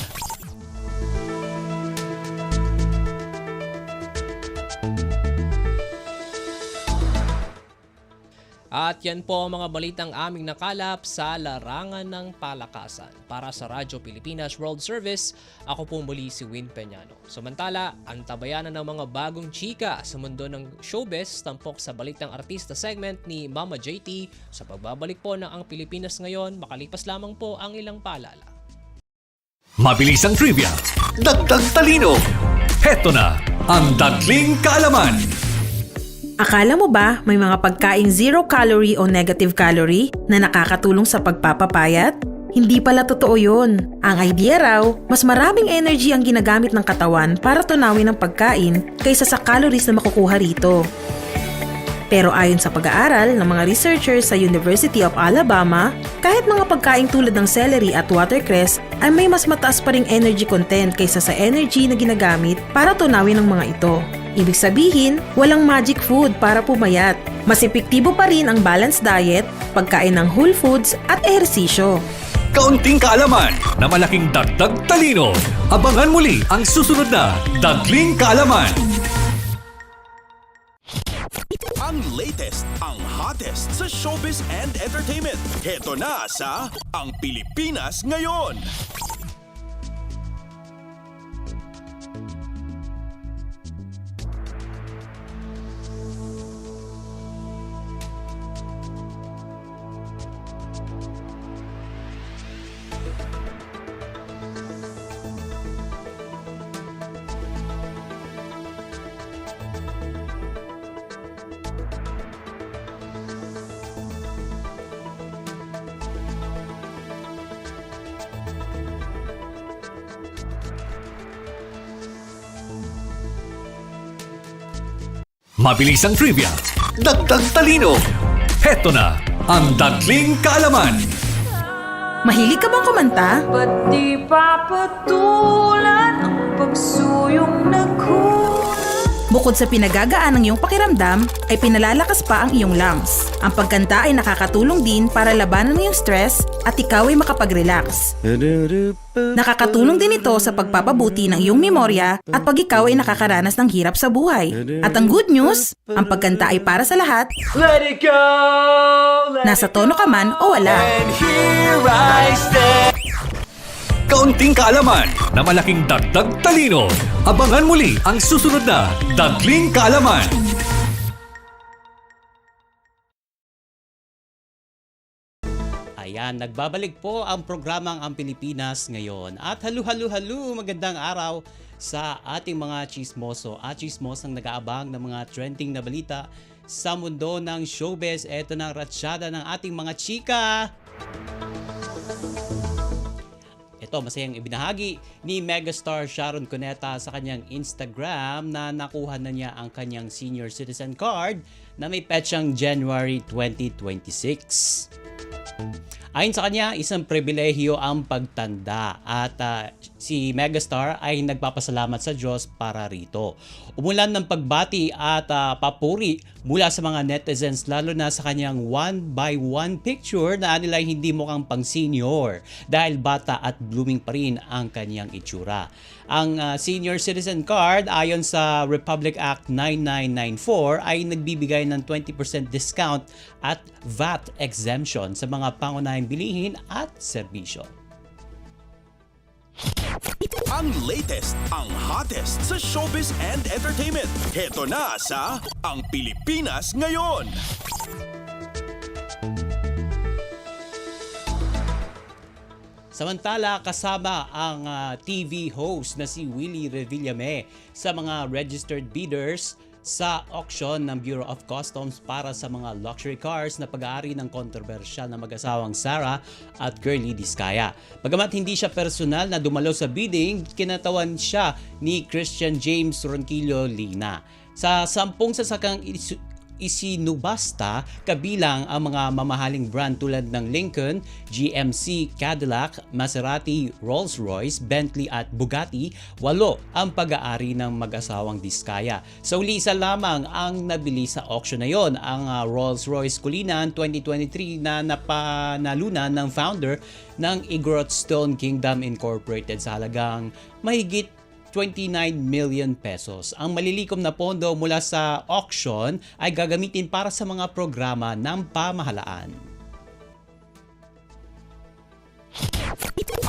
At yan po ang mga balitang aming nakalap sa larangan ng palakasan. Para sa Radyo Pilipinas World Service, ako po muli si Win Peñano. Samantala, antabayan na ng mga bagong chika sa mundo ng showbiz tampok sa Balitang Artista segment ni Mama JT sa pagbabalik po ng Ang Pilipinas Ngayon, makalipas lamang po ang ilang paalala. Mabilis ang trivia, dagdag talino. Heto na ang Dagling Kaalaman. Akala mo ba may mga pagkaing zero calorie o negative calorie na nakakatulong sa pagpapapayat? Hindi pala totoo yun. Ang idea raw, mas maraming energy ang ginagamit ng katawan para tunawin ang pagkain kaysa sa calories na makukuha rito. Pero ayon sa pag-aaral ng mga researchers sa University of Alabama, kahit mga pagkain tulad ng celery at watercress ay may mas mataas pa ring energy content kaysa sa energy na ginagamit para tunawin ang mga ito. Ibig sabihin, walang magic food para pumayat. Mas epektibo pa rin ang balanced diet, pagkain ng whole foods at ehersisyo. Kaunting kaalaman na malaking dagdag talino. Abangan muli ang susunod na Dagling Kaalaman. Ang latest, ang hottest sa showbiz and entertainment. Heto na sa Ang Pilipinas Ngayon. Mabilis ang trivia, dagdag talino. Heto na ang Dagling Kaalaman. Mahilig ka bang kumanta? Ba't di papatulan ang pagsuyong nagkulang? Bukod sa pinagagaan ng iyong pakiramdam, ay pinalalakas pa ang iyong lungs. Ang pagkanta ay nakakatulong din para labanan ang iyong stress at ikaw ay makapag-relax. Nakakatulong din ito sa pagpapabuti ng iyong memorya at pag ikaw ay nakakaranas ng hirap sa buhay. At ang good news, ang pagkanta ay para sa lahat. Let it go! Nasa tono ka man o wala. And here I stand. Kaunting kaalaman na malaking dagdag talino. Abangan muli ang susunod na Dagling Kaalaman. Ayan, nagbabalik po ang programang Ang Pilipinas Ngayon. At halu, magandang araw sa ating mga chismoso at chismosang nag-aabang ng mga trending na balita sa mundo ng showbiz. Ito na ang ratsyada ng ating mga chika. Ito, masayang ibinahagi ni megastar Sharon Cuneta sa kanyang Instagram na nakuha na niya ang kanyang senior citizen card na may petsang January 2026. Ayon sa kanya, isang pribilehiyo ang pagtanda at si megastar ay nagpapasalamat sa Diyos para rito. Umulan ng pagbati at papuri mula sa mga netizens lalo na sa kanyang 1-by-1 picture na nila hindi mukhang pang senior dahil bata at blooming pa rin ang kanyang itsura. Ang senior citizen card ayon sa Republic Act 9994 ay nagbibigay ng 20% discount at VAT exemption sa mga pangunahing bilihin at serbisyo. Ang latest, ang hottest sa showbiz and entertainment. Heto na sa Ang Pilipinas Ngayon. Samantala, kasama ang TV host na si Willie Revillame sa mga registered bidders sa auction ng Bureau of Customs para sa mga luxury cars na pag-aari ng kontrobersyal na mag-asawang Sarah at Girlie Diskaya. Bagamat hindi siya personal na dumalo sa bidding, kinatawan siya ni Christian James Ronquillo Lina. Sa 10 sasakang isinubasta, kabilang ang mga mamahaling brand tulad ng Lincoln, GMC, Cadillac, Maserati, Rolls-Royce, Bentley at Bugatti. 8 ang pag-aari ng mag-asawang Diskaya. Sa uli, isa lamang ang nabili sa auction na yon, ang Rolls-Royce Cullinan 2023 na napanalunan ng founder ng Igorot Stone Kingdom Incorporated sa halagang mahigit 29 million pesos. Ang malilikom na pondo mula sa auction ay gagamitin para sa mga programa ng pamahalaan.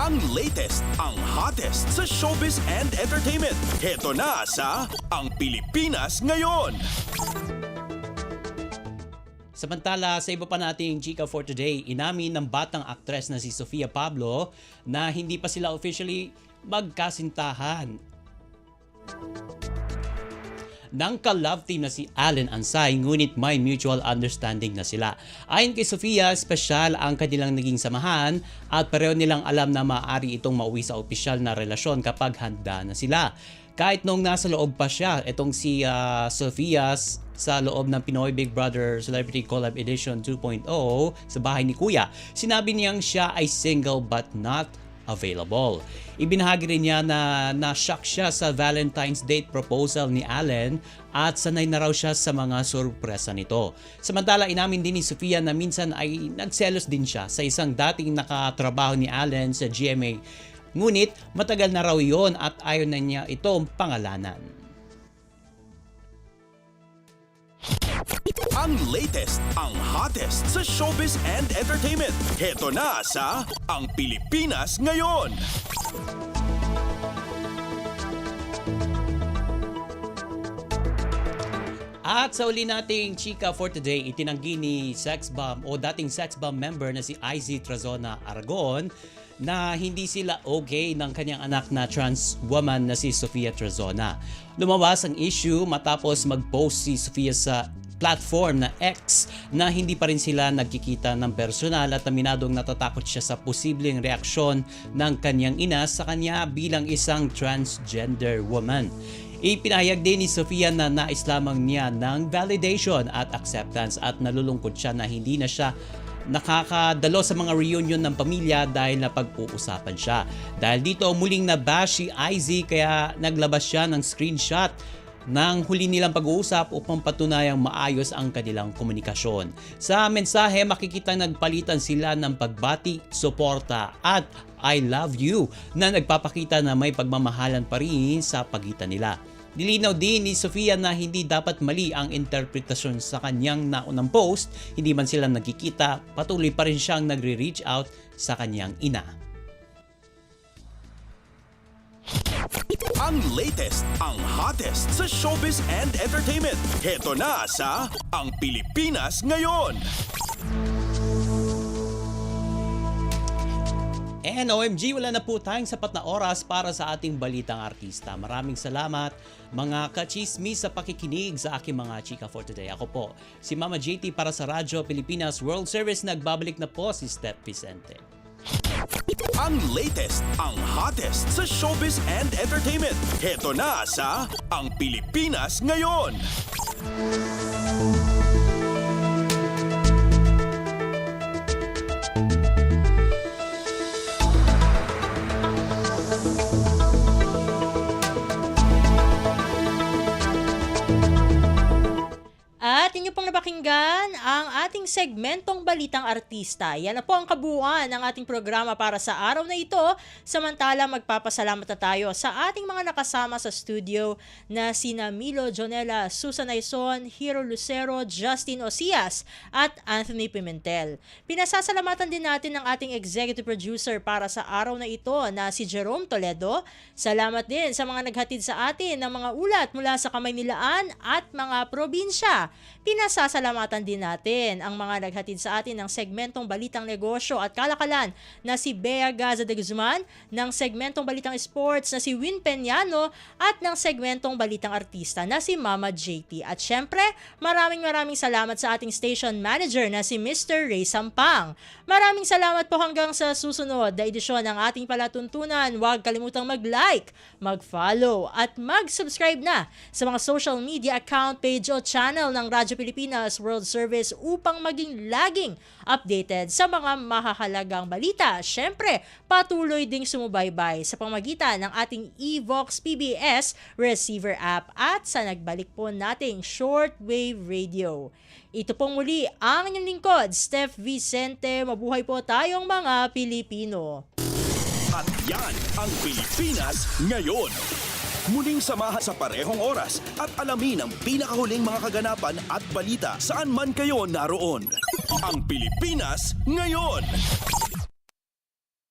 Ang latest, ang hottest sa showbiz and entertainment. Heto na sa Ang Pilipinas Ngayon. Samantala, sa iba pa nating chika for today, inamin ng batang aktres na si Sofia Pablo na hindi pa sila officially magkasintahan ng ka-love team na si Allen Ansay, ngunit may mutual understanding na sila. Ayon kay Sofia, espesyal ang kanilang naging samahan at pareho nilang alam na maaari itong mauwi sa opisyal na relasyon kapag handa na sila. Kahit nung nasa loob pa siya, itong si Sofia sa loob ng Pinoy Big Brother Celebrity Collab Edition 2.0 sa bahay ni Kuya, sinabi niyang siya ay single but not available. Ibinahagi rin niya na na-shock siya sa Valentine's Date proposal ni Allen at sanay na raw siya sa mga sorpresa nito. Samantala, inamin din ni Sofia na minsan ay nagselos din siya sa isang dating nakatrabaho ni Allen sa GMA. Ngunit matagal na raw yon at ayaw na niya itong pangalanan. Ang latest, ang hottest sa showbiz and entertainment. Heto na sa Ang Pilipinas Ngayon. At sa uli nating chika for today, itinanggi ni sex bomb o dating sex bomb member na si IZ Trazona Aragon na hindi sila okay ng kanyang anak na trans woman na si Sofia Trazona. Lumawas ang issue matapos mag-post si Sofia sa platform na X na hindi pa rin sila nagkikita ng personal at aminadong natatakot siya sa posibleng reaksyon ng kanyang ina sa kanya bilang isang transgender woman. Ipinahayag din ni Sofia na nais lamang niya ng validation at acceptance at nalulungkot siya na hindi na siya nakakadalo sa mga reunion ng pamilya dahil napag-uusapan siya. Dahil dito muling nabash si IZ kaya naglabas siya ng screenshot ng huli nilang pag-uusap upang patunayang maayos ang kanilang komunikasyon. Sa mensahe, makikitang nagpalitan sila ng pagbati, suporta at I love you na nagpapakita na may pagmamahalan pa rin sa pagitan nila. Nilinaw din ni Sofia na hindi dapat mali ang interpretasyon sa kanyang naunang post. Hindi man sila nagkikita, patuloy pa rin siyang nagre-reach out sa kanyang ina. Ang latest, ang hottest sa showbiz and entertainment. Heto na sa Ang Pilipinas Ngayon. And OMG, wala na po tayong sapat na oras para sa ating balitang artista. Maraming salamat mga ka-chismis sa pakikinig sa aking mga chika for today. Ako po, si Mama JT para sa Radyo Pilipinas World Service. Nagbabalik na po si Steph Vicente. Ang latest, ang hottest sa showbiz and entertainment. Heto na sa Ang Pilipinas Ngayon. At inyo pong napakinggan ang ating segmentong Balitang Artista. Yan na po ang kabuuan ng ating programa para sa araw na ito. Samantala, magpapasalamat na tayo sa ating mga nakasama sa studio na sina Milo Jonella, Susan Aison, Hiro Lucero, Justin Osias at Anthony Pimentel. Pinasasalamatan din natin ang ating executive producer para sa araw na ito na si Jerome Toledo. Salamat din sa mga naghatid sa atin ng mga ulat mula sa Kamaynilaan at mga probinsya. Pinasasalamatan din natin natin ang mga naghatid sa atin ng segmentong Balitang Negosyo at Kalakalan na si Bea Gaza de Guzman, ng segmentong Balitang Sports na si Win Peñano at ng segmentong Balitang Artista na si Mama JT. At syempre, maraming salamat sa ating station manager na si Mr. Ray Sampang. Maraming salamat po hanggang sa susunod na edisyon ng ating palatuntunan. Huwag kalimutang mag-like, mag-follow at mag-subscribe na sa mga social media account, page o channel ng Radyo Pilipinas World Service upang maging laging updated sa mga mahahalagang balita. Syempre, patuloy ding sumubaybay sa pamagitan ng ating Evox PBS receiver app at sa nagbalik po nating shortwave radio. Ito pong muli ang inyong lingkod, Steph Vicente. Mabuhay po tayong mga Pilipino. At yan ang Pilipinas ngayon. Muling samahan sa parehong oras at alamin ang pinakahuling mga kaganapan at balita saan man kayo naroon. Ang Pilipinas ngayon.